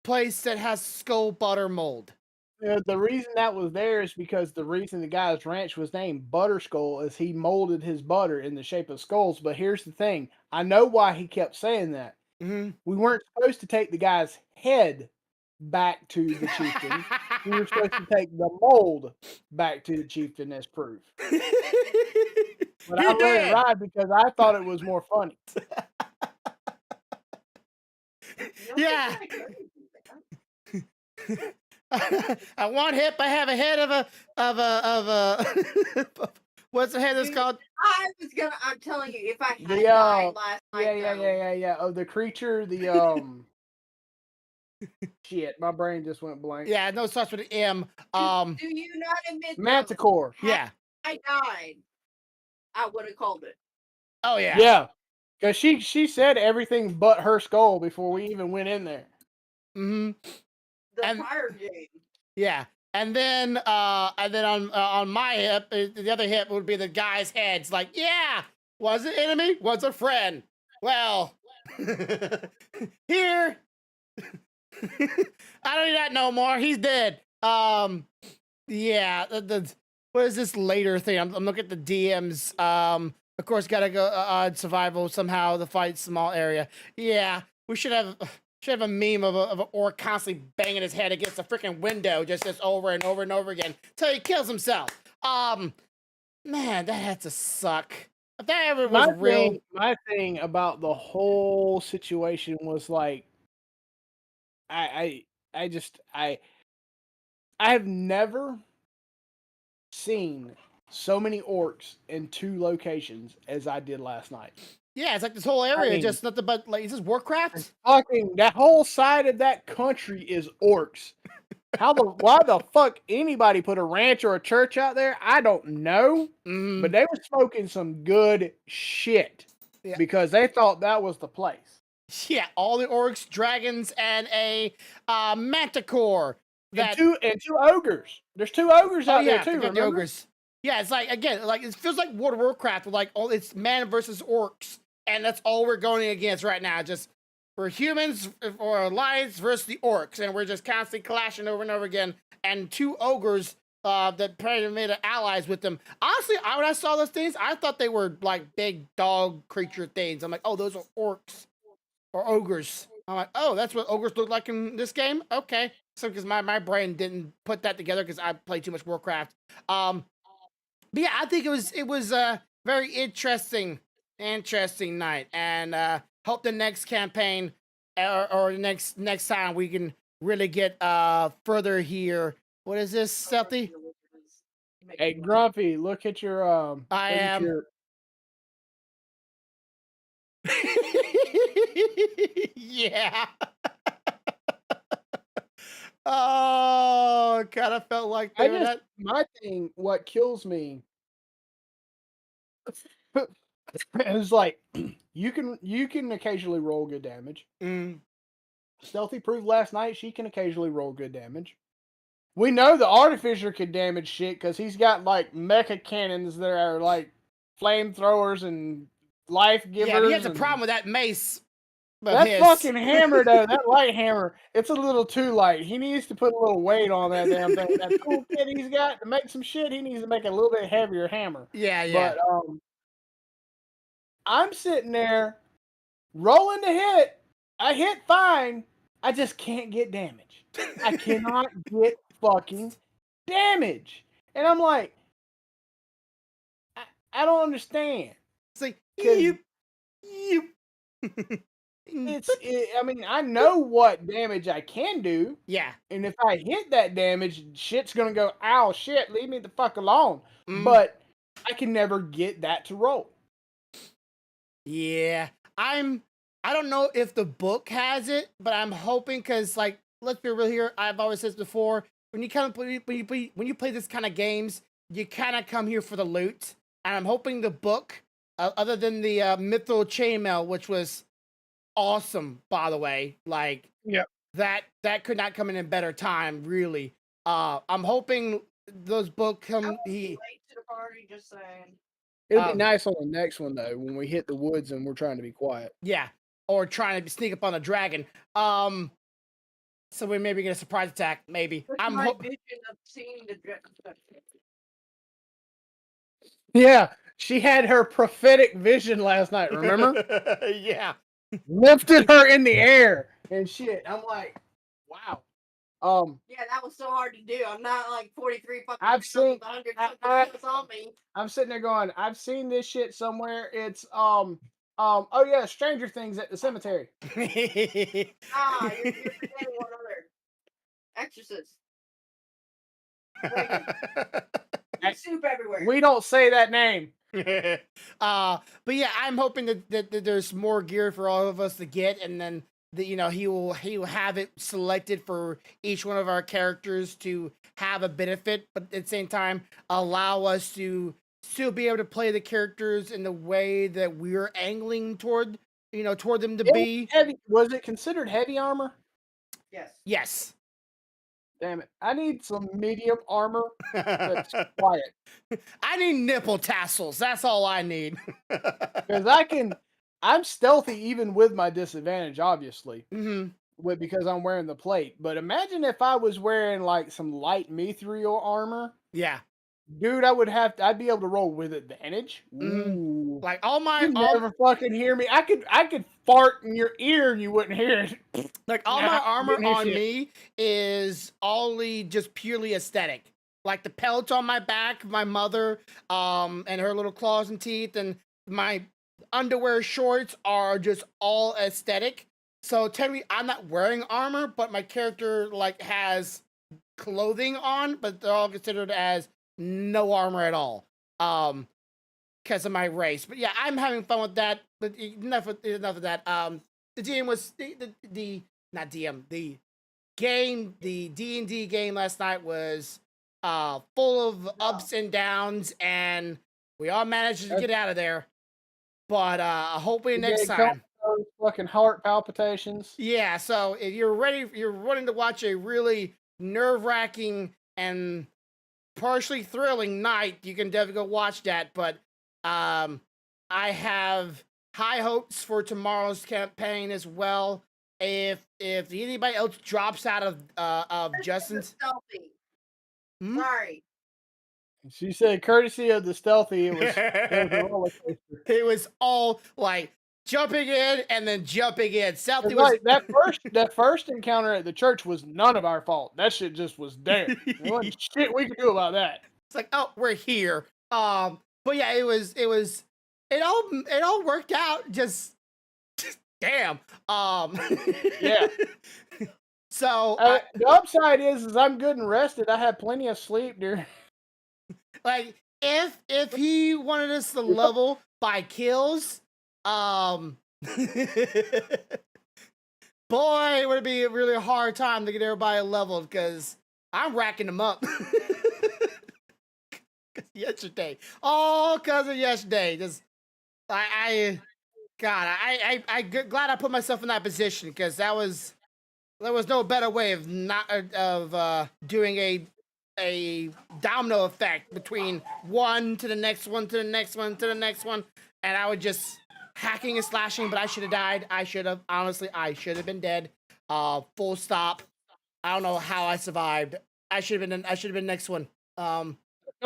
place that has skull butter mold? The reason that was there is because the reason the guy's ranch was named Butterskull is he molded his butter in the shape of skulls. But here's the thing. I know why he kept saying that. Mm-hmm. We weren't supposed to take the guy's head back to the chieftain. We were supposed to take the mold back to the chieftain as proof. But I let it ride because I thought it was more funny. Yeah. I want hip. I have a head of a what's the head that's called? I'm telling you, if I had died last night. Yeah. Oh, the creature, the shit, my brain just went blank. Yeah, no, it starts with an M. Do you not admit Manticore? Yeah. I died. I would have called it. Oh yeah. Yeah. Because she said everything but her skull before we even went in there. Mm-hmm. The fire game. Yeah. And then on my hip, the other hip would be the guy's head. It's like, yeah, was an enemy, was a friend. Well, here, I don't need that no more. He's dead. Yeah. What is this later thing? I'm looking at the DMs. Of course, gotta go survival somehow. The fight small area. Yeah, we should have a meme of an orc constantly banging his head against the freaking window just over and over and over again till he kills himself. Man, that had to suck. If that ever was real. My thing about the whole situation was like, I have never seen so many orcs in 2 locations as I did last night. Yeah, it's like this whole area, just nothing but like, is this Warcraft? Fucking that whole side of that country is orcs. Why the fuck anybody put a ranch or a church out there? I don't know. But they were smoking some good shit because they thought that was the place. Yeah, all the orcs, dragons, and a manticore. And two ogres. There's 2 ogres out there too. The ogres. Yeah, it's like, again, like it feels like World of Warcraft with like it's man versus orcs, and that's all we're going against right now. Just we're humans or alliance versus the orcs, and we're just constantly clashing over and over again. And 2 ogres that Predator made allies with them. Honestly, when I saw those things, I thought they were like big dog creature things. I'm like, oh, those are orcs or ogres. I'm like, oh, that's what ogres look like in this game? Okay. So, because my brain didn't put that together because I played too much Warcraft. But yeah, I think it was a very interesting night, and hope the next campaign or the next time we can really get further here. What is this, Stealthy? Hey, Grumpy, look at your I am. Yeah. Oh, kind of felt like that. My thing, what kills me is like you can occasionally roll good damage. Stealthy proved last night she can occasionally roll good damage. We know the Artificer can damage shit because he's got like mecha cannons that are like flamethrowers and life givers. Yeah, but he has a problem with that mace. That fucking hammer, though, that light hammer, it's a little too light. He needs to put a little weight on that damn thing. That toolkit he's got to make some shit, he needs to make a little bit heavier hammer. Yeah. But I'm sitting there rolling to hit. I hit fine. I just can't get damage. I cannot get fucking damage. And I'm like, I don't understand. It's like, you. I mean, I know what damage I can do, Yeah. and if I hit that damage, shit's gonna go, ow, shit, leave me the fuck alone. Mm. But I can never get that to roll. Yeah. I don't know if the book has it, but I'm hoping because, like, let's be real here. I've always said this before. When you kind of when you play this kind of games, you kind of come here for the loot. And I'm hoping the book, other than the Mithril Chainmail, which was awesome, by the way, like Yep. that could not come in a better time, really. I'm hoping those book I come. won't be late to the party, just saying. It'll be nice on the next one though, when we hit the woods and we're trying to be quiet. Yeah, or trying to sneak up on a dragon. So we maybe get a surprise attack. Maybe That's I'm my hoping. vision of seeing the dragon. Yeah, she had her prophetic vision last night, remember? Yeah. Lifted her in the air and shit. I'm like, wow. Yeah, that was so hard to do. I'm not like 43 fucking I've seen 100 I, something on me. I'm sitting there going, I've seen this shit somewhere. It's oh yeah, Stranger Things at the cemetery. Ah, you're forgetting one other. Exorcist. Reagan. Soup everywhere. We don't say that name. But yeah, I'm hoping that there's more gear for all of us to get, and then he will have it selected for each one of our characters to have a benefit, but at the same time allow us to still be able to play the characters in the way that we're angling toward them to be. Heavy. Was it considered heavy armor? Yes. Yes. Damn it. I need some medium armor that's quiet. I need nipple tassels. That's all I need. Because I'm stealthy even with my disadvantage, obviously. Mm-hmm. Because I'm wearing the plate. But imagine if I was wearing like some light mithril armor. Yeah. Dude, I'd be able to roll with advantage. Ooh. Like all my You never fucking hear me. I could fart in your ear and you wouldn't hear it. Like all my armor on me is only just purely aesthetic. Like the pelts on my back, my mother, and her little claws and teeth, and my underwear shorts are just all aesthetic. So technically, I'm not wearing armor, but my character like has clothing on, but they're all considered as no armor at all. Because of my race. But yeah, I'm having fun with that. But enough of that. The DM was the not DM, the game, the D&D game last night was full of ups and downs, and we all managed to get out of there. But hopefully next time. Fucking heart palpitations. Yeah, so if you're wanting to watch a really nerve-wracking and partially thrilling night, you can definitely go watch that. But I have high hopes for tomorrow's campaign as well. If anybody else drops out of Justin's, stealthy. Sorry. She said, courtesy of the stealthy, it was all like jumping in and then jumping in. Stealthy was was that first encounter at the church was none of our fault. That shit just was there. There wasn't shit we could do about that. It's like, oh, we're here. But yeah, it all worked out. Just damn. Yeah. So the upside is I'm good and rested. I had plenty of sleep during. Like if he wanted us to level by kills, boy, it would be a really hard time to get everybody leveled because I'm racking them up. Yesterday, all because of yesterday. Just I'm glad I put myself in that position because there was no better way of doing a domino effect between one to the next one to the next one to the next one, and I was just hacking and slashing. But I should have died. I should have been dead. Full stop. I don't know how I survived. I should have been next one. A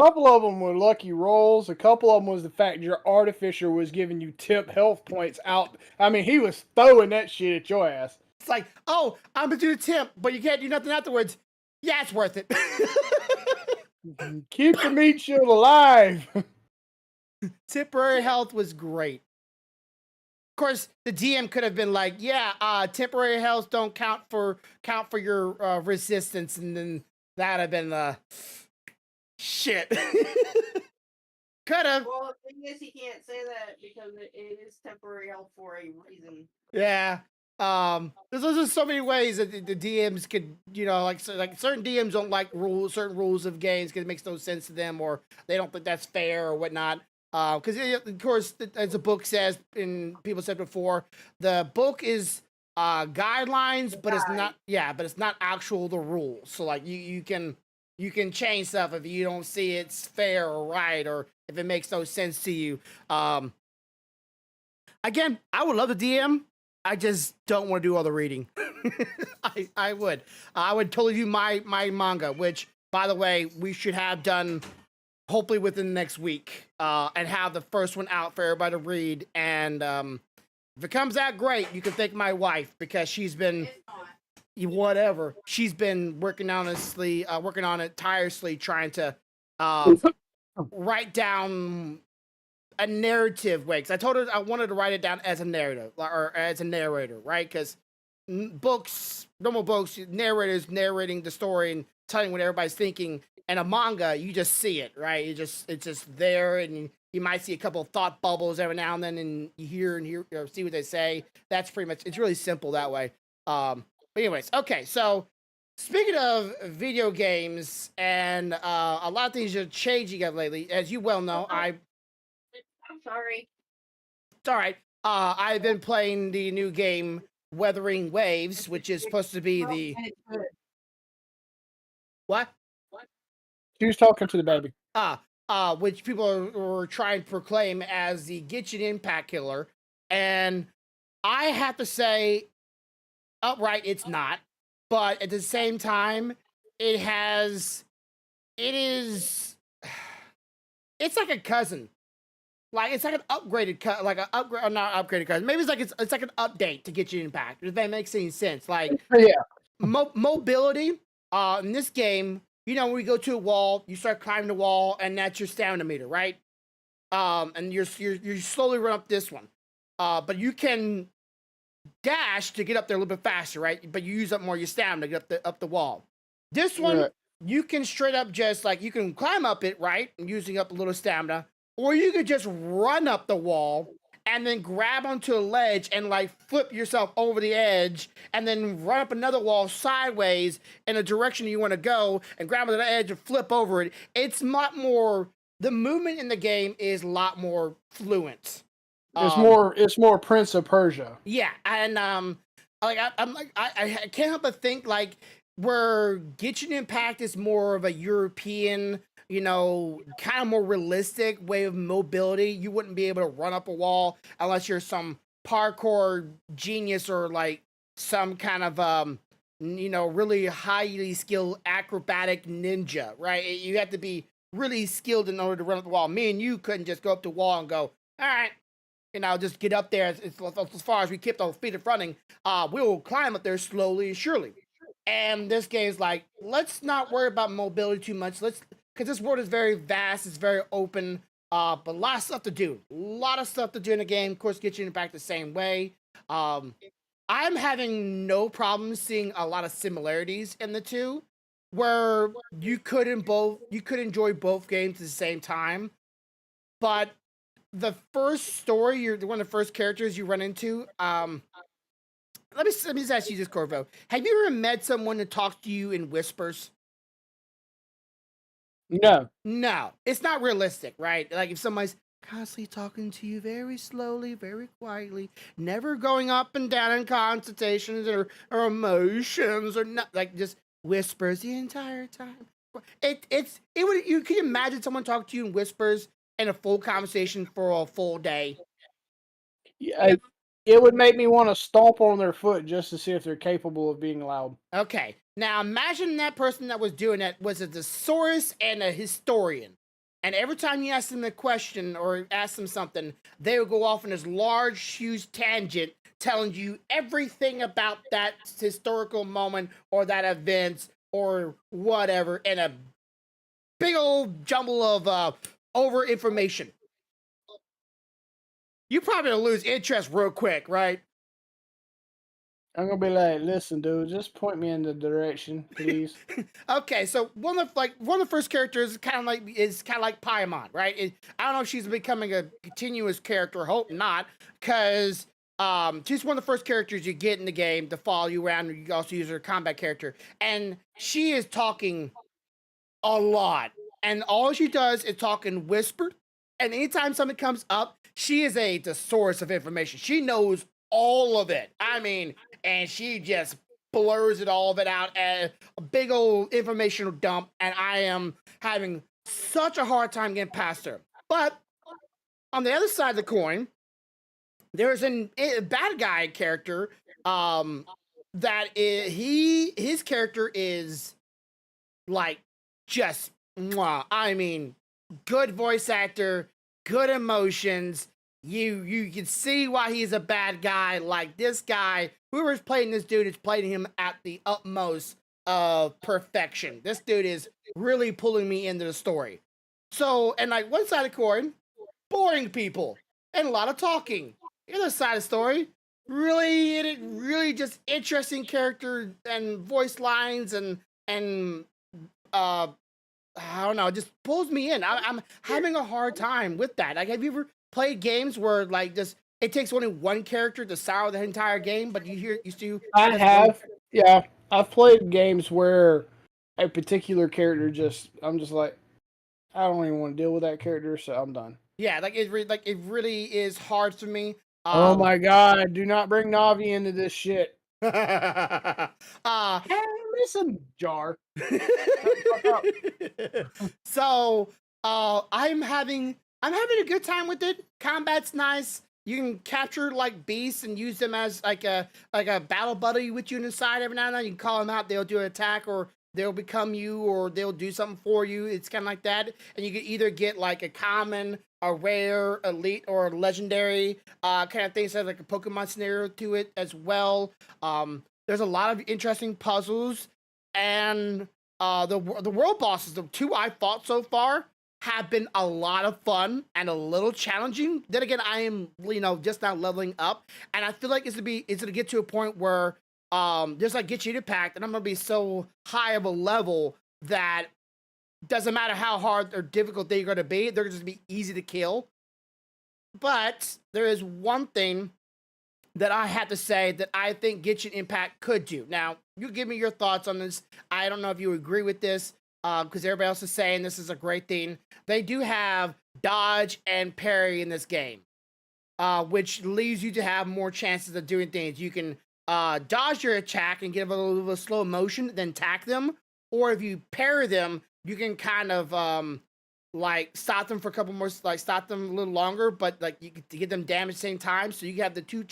couple of them were lucky rolls. A couple of them was the fact your artificer was giving you tip health points out. I mean, he was throwing that shit at your ass. It's like, oh, I'm gonna do the tip, but you can't do nothing afterwards. Yeah, it's worth it. Keep the meat shield alive. Temporary health was great. course, the DM could have been like, "Yeah, temporary health don't count for your resistance," and then that'd have been shit. Could have. Well, the thing is, he can't say that because it is temporary health for a reason. Yeah. There's just so many ways that the DMs could, like certain DMs don't like certain rules of games because it makes no sense to them, or they don't think that's fair or whatnot. Because of course, as the book says, and people said before, the book is guidelines, but it's not. Yeah, but it's not the rules. So like you can change stuff if you don't see it's fair or right, or if it makes no sense to you. Again, I would love the DM. I just don't want to do all the reading. I would totally do my manga, which, by the way, we should have done hopefully within the next week, and have the first one out for everybody to read. And if it comes out great, you can thank my wife because she's been whatever. She's been working on it tirelessly, trying to write down a narrative way, because I told her I wanted to write it down as a narrative or as a narrator, right? Because normal books, narrators narrating the story and telling what everybody's thinking. And a manga, you just see it, right? It's just there, and you might see a couple of thought bubbles every now and then, and you hear see what they say. That's pretty much. It's really simple that way. But anyways, okay. So speaking of video games, and a lot of things are changing up lately, as you well know. I'm sorry. It's all right. I've been playing the new game Weathering Waves, which is supposed to be the what? She was talking to the baby. Which people were trying to proclaim as the Genshin Impact killer, and I have to say, outright, it's not. But at the same time, it's like a cousin. Like it's like an upgraded not upgraded cousin. Maybe it's like an update to Genshin Impact. If that makes any sense. Like Yeah. Mobility. In this game, when we go to a wall, you start climbing the wall, and that's your stamina meter, right? And you slowly run up this one. But you can dash to get up there a little bit faster, right? But you use up more of your stamina to get up the wall. This one, you can straight up just you can climb up it, right? Using up a little stamina. Or you could just run up the wall and then grab onto a ledge and flip yourself over the edge and then run up another wall sideways in a direction you want to go and grab onto the edge and flip over it. It's a lot more, the movement in the game is a lot more fluent. It's more Prince of Persia. Yeah, and I can't help but think where Genshin Impact is more of a European, kind of more realistic way of mobility. You wouldn't be able to run up a wall unless you're some parkour genius or some kind of really highly skilled acrobatic ninja, right? You have to be really skilled in order to run up the wall. Me and you couldn't just go up the wall and go, all right, just get up there as far as we keep our feet running. We will climb up there slowly and surely. And this game's let's not worry about mobility too much. Because this world is very vast, it's very open, but a lot of stuff to do. A lot of stuff to do in the game. Of course, Genshin Impact the same way. I'm having no problem seeing a lot of similarities in the two, where you could enjoy both games at the same time. But the first story, you're one of the first characters you run into. Let me just ask you this, Corvo. Have you ever met someone that talks to you in whispers? No, it's not realistic, right? Like if somebody's constantly talking to you very slowly, very quietly, never going up and down in consultations or emotions or not, just whispers the entire time. You can imagine someone talking to you in whispers in a full conversation for a full day. Yeah, it would make me want to stomp on their foot just to see if they're capable of being loud. Okay. Now imagine that person that was doing that was a thesaurus and a historian. And every time you ask them a question or ask them something, they would go off on this large, huge tangent telling you everything about that historical moment or that event or whatever in a big old jumble of over information. you probably gonna lose interest real quick, right? I'm gonna be like, listen, dude, just point me in the direction, please. Okay, so one of the first characters kind of like Paimon, right? I don't know if she's becoming a continuous character. Hope not, because she's one of the first characters you get in the game to follow you around. You can also use her combat character, and she is talking a lot, and all she does is talk in whisper. And anytime something comes up, she is the source of information. She knows all of it. I mean, and she just blurs all of it out as a big old informational dump. And I am having such a hard time getting past her. But on the other side of the coin, there's a bad guy character. His character is like just mwah. I mean, good voice actor, good emotions. You can see why he's a bad guy. Like this guy, whoever's playing this dude is playing him at the utmost of perfection. This dude is really pulling me into the story. So, and like one side of the coin, boring people and a lot of talking. The other side of the story, really just interesting character and voice lines and I don't know, it just pulls me in. I'm having a hard time with that. Like, have you ever played games where like just it takes only one character to sour the entire game, but you still? I have, yeah. I've played games where a particular character I'm just like, I don't even want to deal with that character, so I'm done. Yeah, like it really is hard for me. Oh my god! Do not bring Navi into this shit. Hey, listen, Jar. So I'm having a good time with it. Combat's nice. You can capture like beasts and use them as like a battle buddy with you inside every now and then. You can call them out, they'll do an attack, or they'll become you, or they'll do something for you. It's kind of like that. And you can either get like a common, a rare, elite, or a legendary kind of thing. So like a Pokemon scenario to it as well. There's a lot of interesting puzzles, and the world bosses, the two I fought so far, have been a lot of fun and a little challenging. Then again, I am just now leveling up, and I feel like it's gonna get to a point where just like get you to pack, and I'm gonna be so high of a level that doesn't matter how hard or difficult they're gonna be, they're just be easy to kill. But there is one thing that I have to say that I think Genshin Impact could do. Now, you give me your thoughts on this. I don't know if you agree with this, because everybody else is saying this is a great thing. They do have dodge and parry in this game, which leaves you to have more chances of doing things. You can dodge your attack and give a little bit of slow motion, then attack them. Or if you parry them, you can kind of like stop them for a couple more, like stop them a little longer, but like you to get them damage at the same time. So you have the two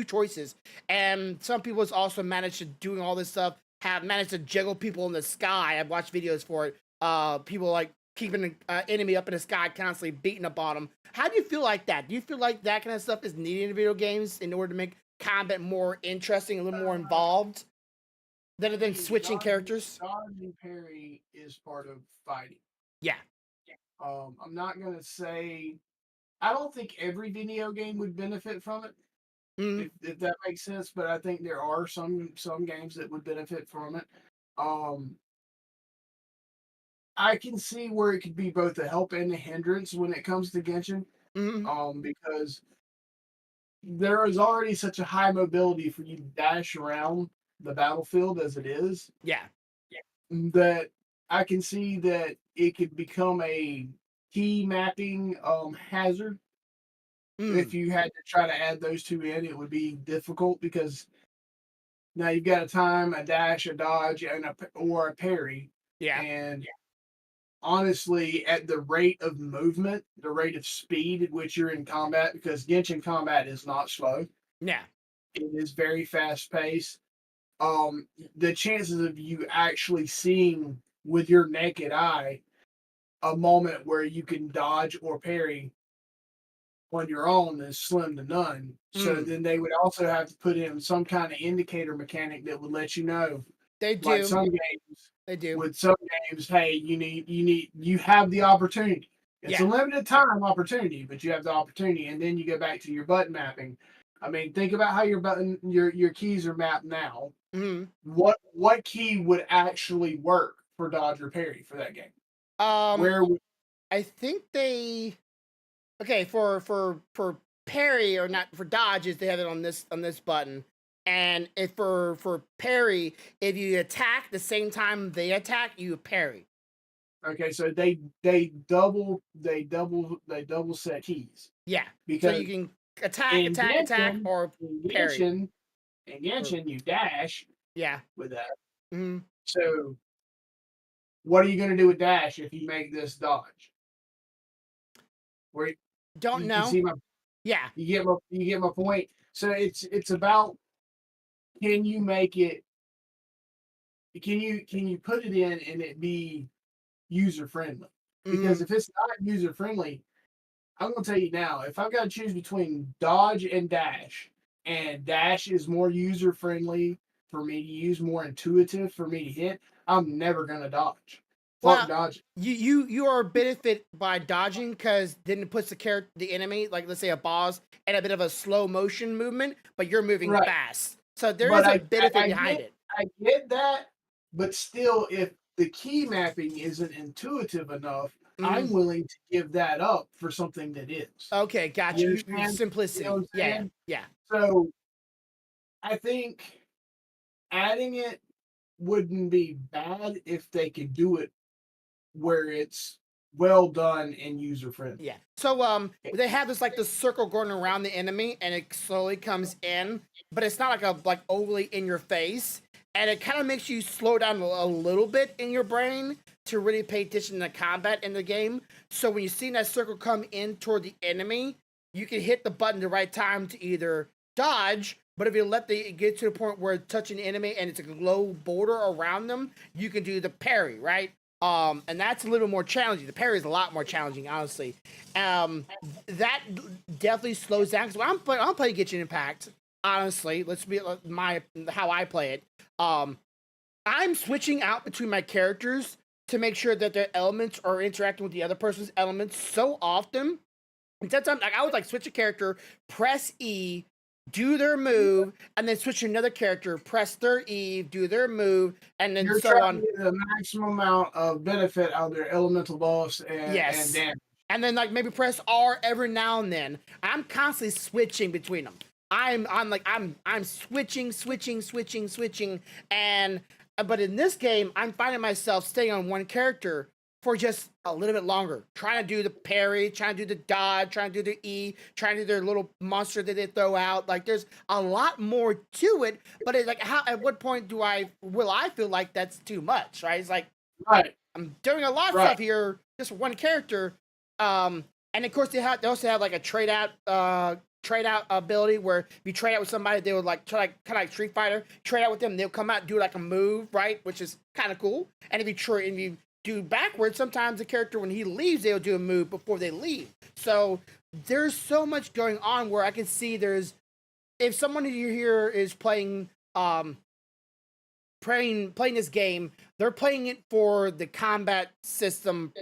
choices. And some people has also managed to doing all this stuff, have managed to juggle people in the sky. I've watched videos for it. People like keeping an enemy up in the sky, constantly beating up on them. How do you feel like that? Do you feel like that kind of stuff is needed in video games in order to make combat more interesting, a little more involved, than switching characters? Dodge and parry is part of fighting. Yeah. I'm not gonna say. I don't think every video game would benefit from it, if that makes sense. But I think there are some games that would benefit from it. I can see where it could be both a help and a hindrance when it comes to Genshin. Because there is already such a high mobility for you to dash around the battlefield as it is. Yeah. That I can see that it could become a key mapping hazard. If you had to try to add those two in, it would be difficult because now you've got a time, a dash, a dodge, and or a parry. Yeah. And honestly, at the rate of movement, the rate of speed at which you're in combat, because Genshin combat is not slow. Yeah. It is very fast paced. The chances of you actually seeing with your naked eye a moment where you can dodge or parry on your own is slim to none. So then they would also have to put in some kind of indicator mechanic that would let you know. They do. Like some games, they do. With some games, hey, you have the opportunity. It's a limited time opportunity, but you have the opportunity, and then you go back to your button mapping. I mean, think about how your keys are mapped now. Mm-hmm. What key would actually work for dodge or parry for that game? I think for parry or not for dodges, they have it on this button. And if for parry, if you attack the same time they attack, you parry. Okay, so they double set keys. Yeah, because so you can attack, or parry. In Genshin, you dash. Yeah, with that. Mm-hmm. So, what are you going to do with dash if you make this dodge? Where don't know. See yeah, you get my point. So it's about, can you make it? Can you put it in and it be user friendly? Because if it's not user friendly, I'm going to tell you now, if I've got to choose between dodge and dash is more user friendly for me to use, more intuitive for me to hit, I'm never going to dodge. Well, dodge. You are benefit by dodging, because then it puts the enemy, like let's say a boss, in a bit of a slow motion movement, but you're moving fast. So there is a benefit behind it. I get that, but still, if the key mapping isn't intuitive enough, I'm willing to give that up for something that is. Okay, gotcha. You simplicity. You know what I'm saying? Yeah. So I think adding it wouldn't be bad if they could do it where it's well done and user friendly. Yeah. So they have this like the circle going around the enemy, and it slowly comes in, but it's not like overly in your face, and it kind of makes you slow down a little bit in your brain to really pay attention to combat in the game. So when you see that circle come in toward the enemy, you can hit the button the right time to either dodge, but if you let it get to the point where it's touching the enemy and it's a low border around them, you can do the parry, right? And that's a little more challenging. The parry is a lot more challenging, honestly. That definitely slows down, because I'm playing Genshin Impact, honestly. Let's be how I play it. I'm switching out between my characters to make sure that their elements are interacting with the other person's elements so often. And sometimes I would switch a character, press E, do their move, and then switch to another character, press third E, do their move, and then so on. To get the maximum amount of benefit out of their elemental buffs and damage. And then maybe press R every now and then. I'm constantly switching between them. I'm switching, and but in this game, I'm finding myself staying on one character for just a little bit longer, trying to do the parry, trying to do the dodge, trying to do the E, trying to do their little monster that they throw out. Like, there's a lot more to it, but it's like, at what point will I feel like that's too much, right? It's like, I'm doing a lot of stuff here, just one character. And of course they also have like a trade out ability, where if you trade out with somebody, they would kind of like Street Fighter, trade out with them, they'll come out and do like a move, right? Which is kind of cool. And if you do backwards, sometimes the character, when he leaves, they'll do a move before they leave. So there's so much going on where I can see if someone here is playing this game, they're playing it for the combat system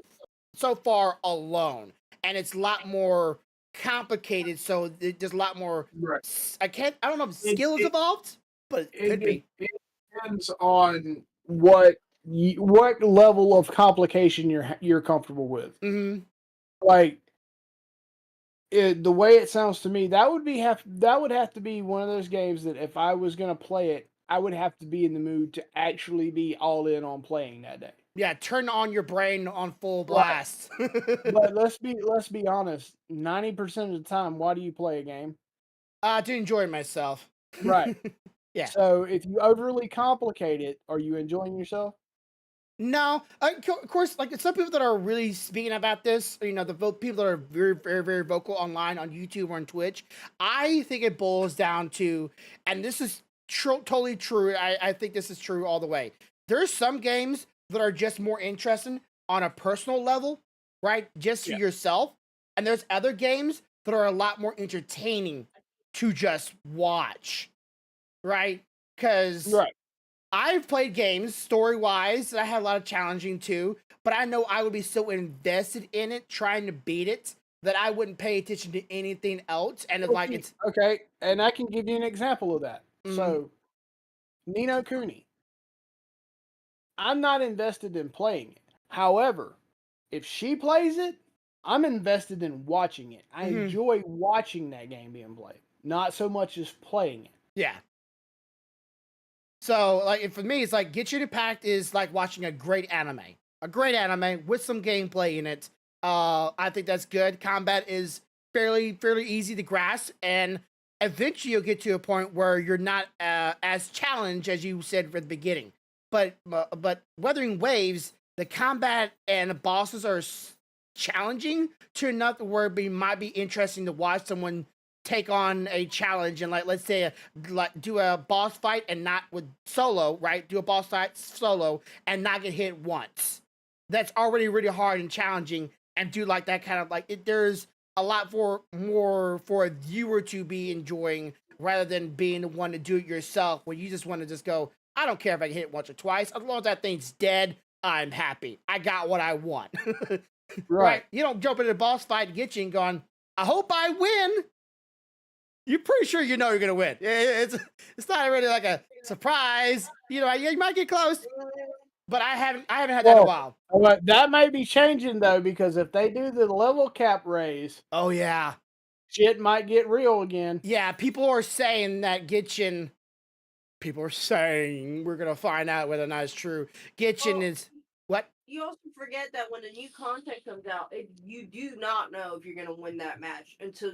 so far alone, and it's a lot more complicated. So there's a lot more. I don't know if skill is involved, but it could be. It depends on what level of complication you're comfortable with. Mm-hmm. Like, the way it sounds to me, that would have to be one of those games that if I was going to play it, I would have to be in the mood to actually be all in on playing that day. Yeah, turn on your brain on full blast. But let's be honest. 90% of the time, why do you play a game? To enjoy myself. Right. Yeah. So if you overly complicate it, are you enjoying yourself? No, of course. Like, some people that are really speaking about this, the people that are very, very, very vocal online on YouTube or on Twitch, I think it boils down to, and this is totally true. I think this is true all the way. There's some games that are just more interesting on a personal level, right? Just to yourself. And there's other games that are a lot more entertaining to just watch, right? Because I've played games story-wise that I had a lot of challenging too, but I know I would be so invested in it, trying to beat it, that I wouldn't pay attention to anything else. And it's like Okay, it's okay, and I can give you an example of that. mm, So, Nino Cooney, I'm not invested in playing it. However, if she plays it, I'm invested in watching it. I mhm, enjoy watching that game being played, not so much as playing it. yeah. So like for me, it's like Genshin Impact is like watching a great anime with some gameplay in it. I think that's good. Combat is fairly easy to grasp, and eventually you'll get to a point where you're not as challenged as you said for the beginning. But Wuthering Waves, the combat and the bosses are challenging to enough where it might be interesting to watch someone take on a challenge and like let's say like do a boss fight and not with solo, right? Do a boss fight solo and not get hit once. That's already really hard and challenging, and do like that kind of like there's a lot for more for a viewer to be enjoying rather than being the one to do it yourself where you just want to just go, I don't care if I get hit once or twice. As long as that thing's dead, I'm happy. I got what I want. Right? Right. You don't jump into a boss fight and get you and going, I hope I win. You're pretty sure you know you're gonna win. It's not really like a surprise. You know, you might get close, but I haven't had that in a while. But that may be changing though, because if they do the level cap raise, Oh yeah, shit might get real again. yeah. People are saying that Gitchin. People are saying we're gonna find out whether or not it's true. Gitchin Well, is what? you also forget that when the new content comes out, you do not know if you're going to win that match until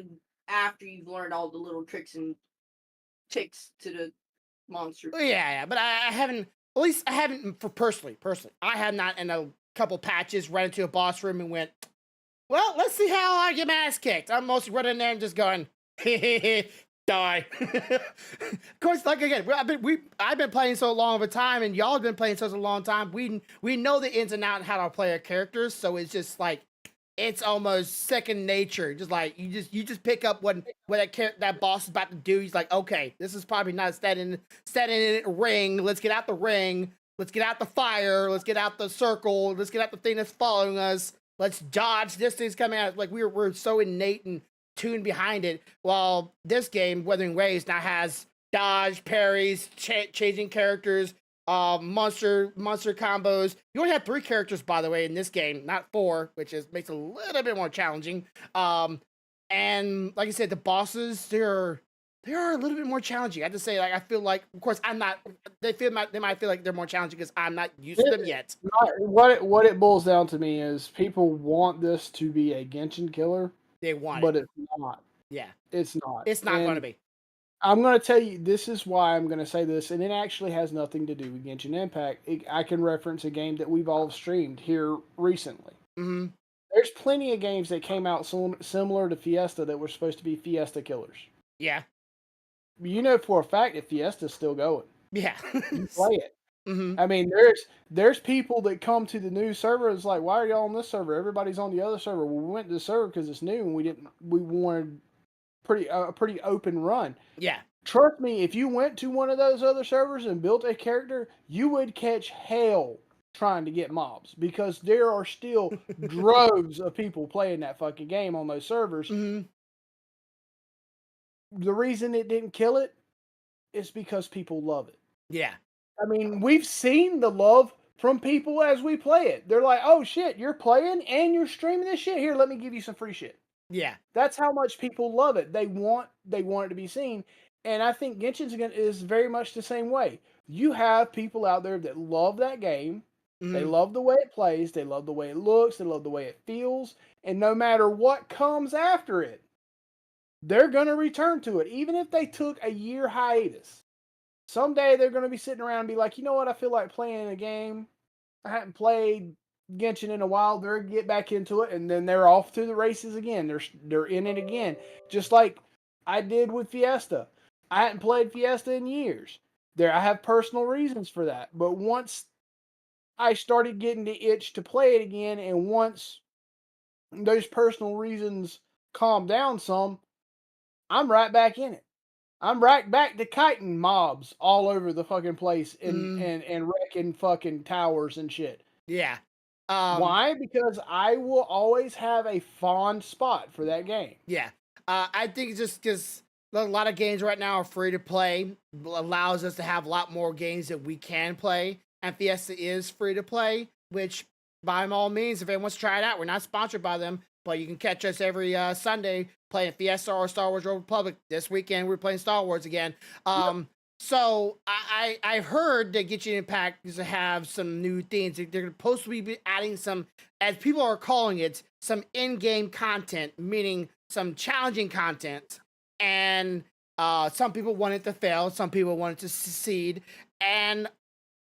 after you've learned all the little tricks and ticks to the monster. Yeah. But I haven't. At least I haven't for personally. I have not in a couple patches run into a boss room and went, well, let's see how I get my ass kicked. I'm mostly running there and just going, die. Of course, like again, I've been playing so long of a time, and y'all have been playing such a long time. We know the ins and outs and how to play our characters, so it's just like it's almost second nature. Just like you just pick up what that boss is about to do. He's like, okay, this is probably not standing in a ring. Let's get out the ring. Let's get out the fire. Let's get out the circle. Let's get out the thing that's following us. Let's dodge this thing's coming out. Like we're so innate and tuned behind it. While this game, Wuthering Waves, now has dodge, parries, changing characters, monster combos. You only have 3 characters, by the way, in this game, not 4, which makes it a little bit more challenging. And like I said, the bosses they are a little bit more challenging. I have to say, like I feel like, of course, I'm not. They might feel like they're more challenging because I'm not used to them yet. What it boils down to me is people want this to be a Genshin killer, They want but it. it's not. Yeah, It's not. it's not going to And be. I'm going to tell you, this is why I'm going to say this, and it actually has nothing to do with Genshin Impact. I can reference a game that we've all streamed here recently. Mm-hmm. There's plenty of games that came out similar to Fiesta that were supposed to be Fiesta killers. Yeah. You know for a fact that Fiesta's still going. Yeah. You play it. Mm-hmm. I mean, there's people that come to the new server. It's like, why are y'all on this server? Everybody's on the other server. Well, we went to the server because it's new, and we wanted a pretty open run. Yeah. Trust me, if you went to one of those other servers and built a character, you would catch hell trying to get mobs because there are still droves of people playing that fucking game on those servers. Mm-hmm. The reason it didn't kill it is because people love it. Yeah. I mean, we've seen the love from people as we play it. They're like, "Oh shit, you're playing and you're streaming this shit. Here, let me give you some free shit." Yeah. That's how much people love it. They want it to be seen, and I think Genshin is very much the same way. You have people out there that love that game. Mm-hmm. They love the way it plays. They love the way it looks. They love the way it feels. And no matter what comes after it, they're gonna return to it, even if they took a year hiatus. Someday they're going to be sitting around and be like, you know what? I feel like playing a game. I hadn't played Genshin in a while. They're get back into it, and then they're off to the races again. They're in it again, just like I did with Fiesta. I hadn't played Fiesta in years. I have personal reasons for that, but once I started getting the itch to play it again, and once those personal reasons calmed down some, I'm right back in it. I'm right back to kiting mobs all over the fucking place Mm. and wrecking fucking towers and shit. Yeah. Why? Because I will always have a fond spot for that game. Yeah. I think it's just because a lot of games right now are free to play, allows us to have a lot more games that we can play. And Fiesta is free to play, which by all means, if anyone wants to try it out, we're not sponsored by them, but you can catch us every Sunday playing Fiesta or Star Wars Road Republic. This weekend, we're playing Star Wars again. So I've heard that Genshin Impact is to have some new things. They're supposed to be adding some, as people are calling it, some in-game content, meaning some challenging content. And some people want it to fail, some people want it to succeed. And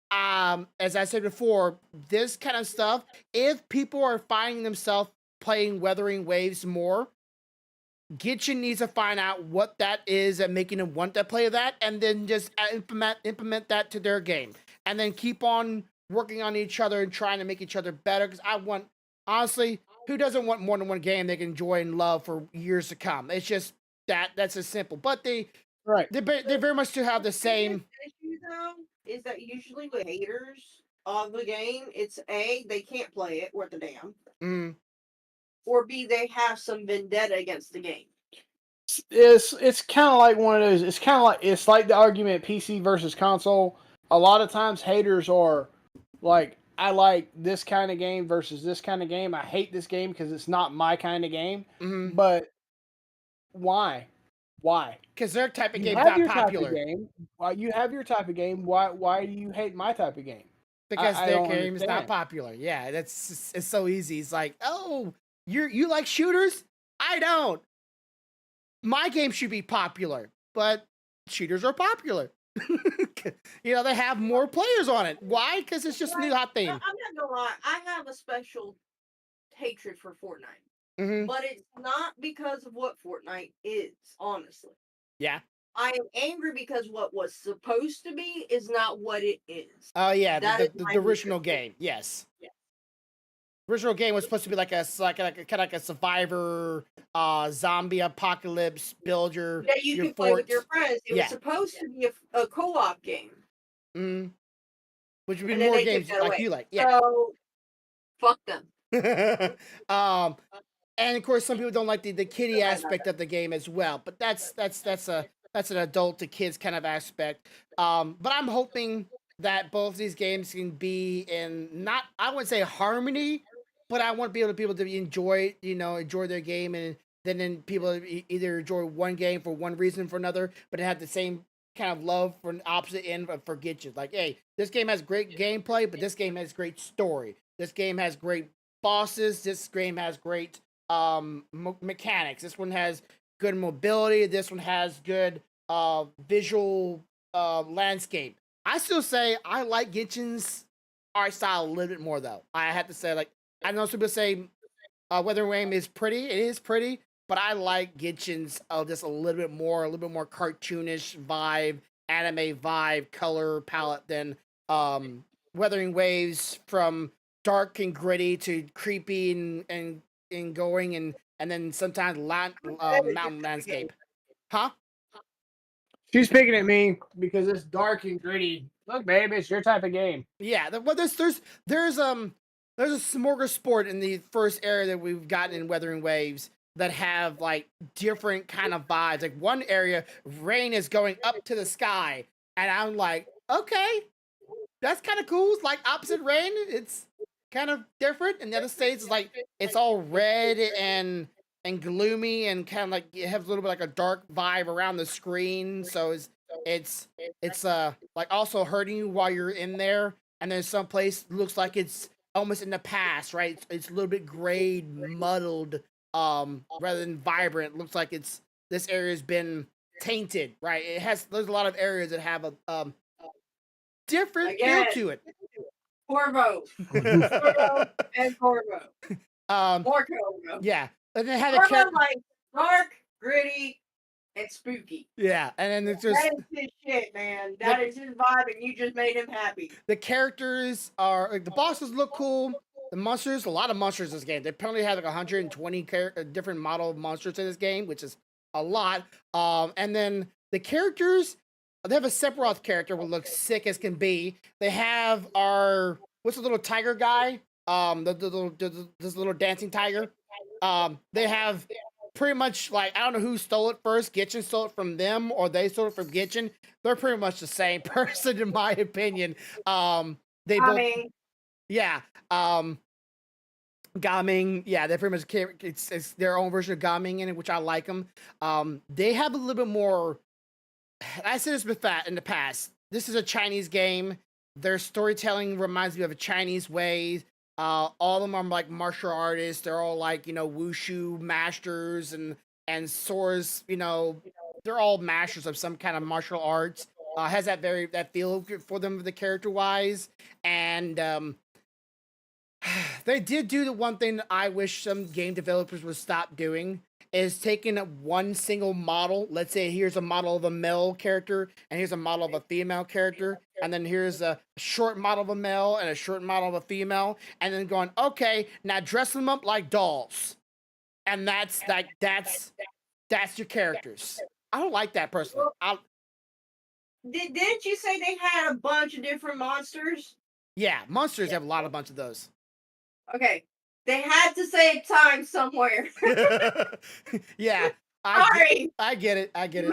as I said before, this kind of stuff, if people are finding themselves playing Wuthering Waves more, Genshin needs to find out what that is and making them want to play that, and then just implement that to their game, and then keep on working on each other and trying to make each other better. Because I want, honestly, who doesn't want more than one game they can enjoy and love for years to come? It's just that's as simple. But they very much still have the same. The issue though is that usually with haters of the game, it's A, they can't play it worth a damn. Or B, they have some vendetta against the game. It's kind of like one of those. It's like the argument PC versus console. A lot of times, haters are like, I like this kind of game versus this kind of game. I hate this game because it's not my kind of game. But why? Why? Because their type of game is not popular. You have your type of game. Why do you hate my type of game? Because their game is not popular. Yeah, it's so easy. It's like, oh, you like shooters? I don't. My game should be popular, but shooters are popular. They have more players on it. Why? Because it's just a new hot thing. I'm not gonna lie. I have a special hatred for Fortnite, but it's not because of what Fortnite is. Honestly, yeah. I am angry because what was supposed to be is not what it is. Oh yeah, the original game. Yes. Yeah. Original game was supposed to be like a kind of like a survivor, zombie apocalypse. Build your you can play with your friends. It was supposed to be a co-op game. Which would be more games like you like. Yeah. So fuck them. And of course, some people don't like the kiddie aspect of the game as well. But that's an adult to kids kind of aspect. But I'm hoping that both these games can be in I wouldn't say harmony, but I want people to enjoy their game, and then people either enjoy one game for one reason or for another, but have the same kind of love for an opposite end for Genshin. Like, hey, this game has great gameplay, but this game has great story. This game has great bosses. This game has great mechanics. This one has good mobility. This one has good visual landscape. I still say I like Genshin's art style a little bit more, though. I have to say, like, I know some people say Wuthering Waves is pretty. It is pretty, but I like Genshin's just a little bit more cartoonish vibe, anime vibe, color palette than Wuthering Waves, from dark and gritty to creepy and going and then sometimes mountain landscape. Huh? She's picking at me because it's dark and gritty. Look, babe, it's your type of game. Yeah, well, there's a smorgasbord in the first area that we've gotten in Wuthering Waves that have like different kind of vibes. Like one area, rain is going up to the sky, and I'm like, okay, that's kind of cool. It's like opposite rain. It's kind of different. And the other states is like it's all red and gloomy and kind of like it has a little bit like a dark vibe around the screen. So it's like also hurting you while you're in there. And then some place looks like it's almost in the past, right? It's a little bit grayed, muddled, rather than vibrant. It looks like this area has been tainted, right? There's a lot of areas that have a different feel to it. Corvo. Corvo and Corvo. More Corvo. Yeah. And they have Corvo like dark, gritty, and spooky. Yeah, and then it's just that is his shit, man. That is his vibe, and you just made him happy. The characters are like the bosses look cool. The monsters, a lot of monsters in this game. They apparently have like 120 different model monsters in this game, which is a lot. And then the characters, they have a Sephiroth character who looks sick as can be. They have our, what's the little tiger guy? This little dancing tiger. They have pretty much like, I don't know who stole it first. Gitchin stole it from them, or they stole it from Gitchin. They're pretty much the same person, in my opinion. They both, yeah. Gaming, yeah, they're pretty much it's their own version of Gaming in it, which I like them. They have a little bit more. I said this in the past. This is a Chinese game. Their storytelling reminds me of a Chinese way. All of them are like martial artists. They're all like, wushu masters and swords. They're all masters of some kind of martial arts. Has that feel for them, the character wise, and they did do the one thing that I wish some game developers would stop doing, is taking one single model. Let's say here's a model of a male character, and here's a model of a female character, and then here's a short model of a male and a short model of a female, and then going, okay, now dress them up like dolls, and that's your characters. I don't like that personally. Didn't you say they had a bunch of different monsters? Yeah, monsters have a bunch of those. Okay, they had to save time somewhere. Yeah, Sorry, I get it. Make them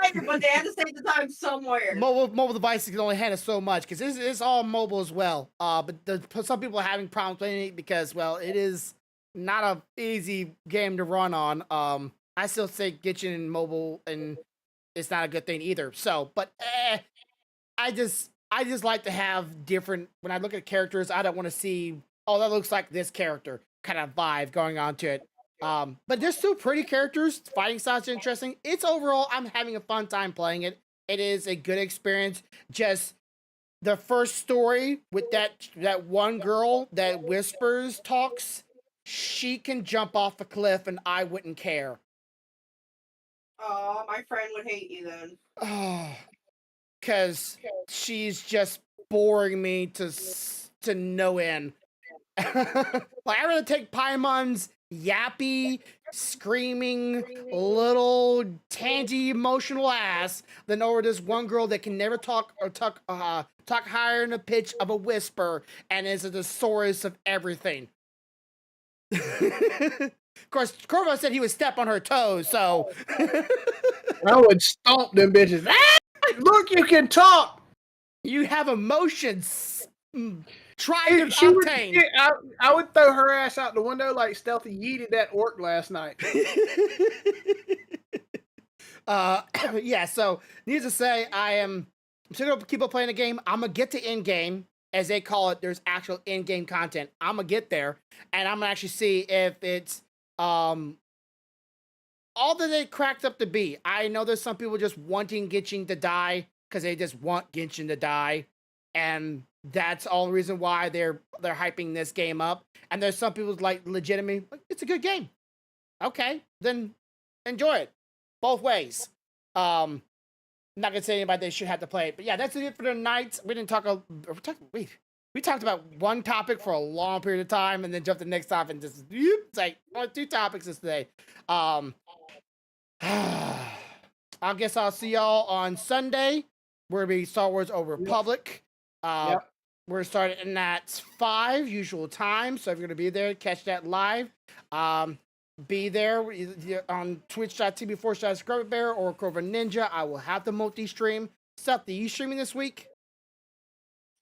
later, but they had to save the time somewhere. Mobile devices can only handle so much because it's all mobile as well. But some people are having problems playing it because, well, it is not a easy game to run on. I still say Gitchin and mobile, and it's not a good thing either. So, but I just like to have different. When I look at characters, I don't want to see, oh, that looks like this character kind of vibe going on to it. But there's still pretty characters. Fighting style's interesting. It's overall, I'm having a fun time playing it. It is a good experience. Just the first story with that one girl that whispers talks, she can jump off a cliff and I wouldn't care. Oh, my friend would hate you then. Oh, because she's just boring me to no end. Like, I'd rather take Paimon's yappy, screaming, little tangy, emotional ass than over this one girl that can never talk higher in the pitch of a whisper and is a thesaurus of everything. Of course, Corvo said he would step on her toes, so I would stomp them bitches. Ah! Look, you can talk. You have emotions. Try to obtain. I would throw her ass out the window like Stealthy yeeted that orc last night. Yeah, so needless to say, I'm still gonna keep on playing the game. I'm gonna get to end game, as they call it. There's actual end game content. I'm gonna get there, and I'm gonna actually see if it's all that they cracked up to be. I know there's some people just wanting Genshin to die because they just want Genshin to die, and that's all the reason why they're hyping this game up. And there's some people like legitimately, it's a good game. Okay, then enjoy it both ways. I'm not gonna say anybody they should have to play it, but yeah, that's it for the night. We didn't talk. We talked about one topic for a long period of time, and then jumped to the next topic and just it's like 2 topics this day. I guess I'll see y'all on Sunday. We're gonna be Star Wars Old Republic. Yep. We're starting at 5 usual time, so if you're gonna be there, catch that live. Be there on twitch.tv/ScrubberBear or Corvo Ninja. I will have the multi-stream. Stealthy, you streaming this week?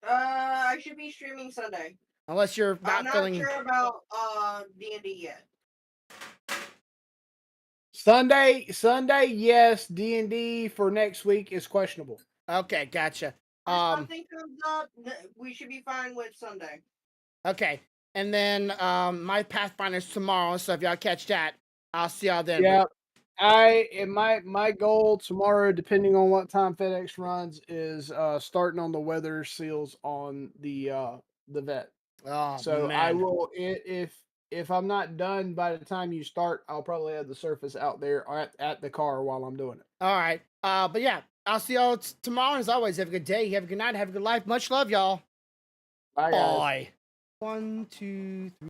I should be streaming Sunday. Unless you're I'm not feeling. sure about D&D yet. Sunday, yes. D&D for next week is questionable. Okay, gotcha. If something comes up, we should be fine with Sunday. Okay, and then my Pathfinder's tomorrow, so if y'all catch that, I'll see y'all then. Yeah, my goal tomorrow, depending on what time FedEx runs, is starting on the weather seals on the vet. Oh, so man. I will, if I'm not done by the time you start, I'll probably have the surface out there at the car while I'm doing it. All right, but yeah, I'll see y'all tomorrow. As always, have a good day, have a good night, have a good life. Much love, y'all. Bye, guys. Bye. 1, 2, 3.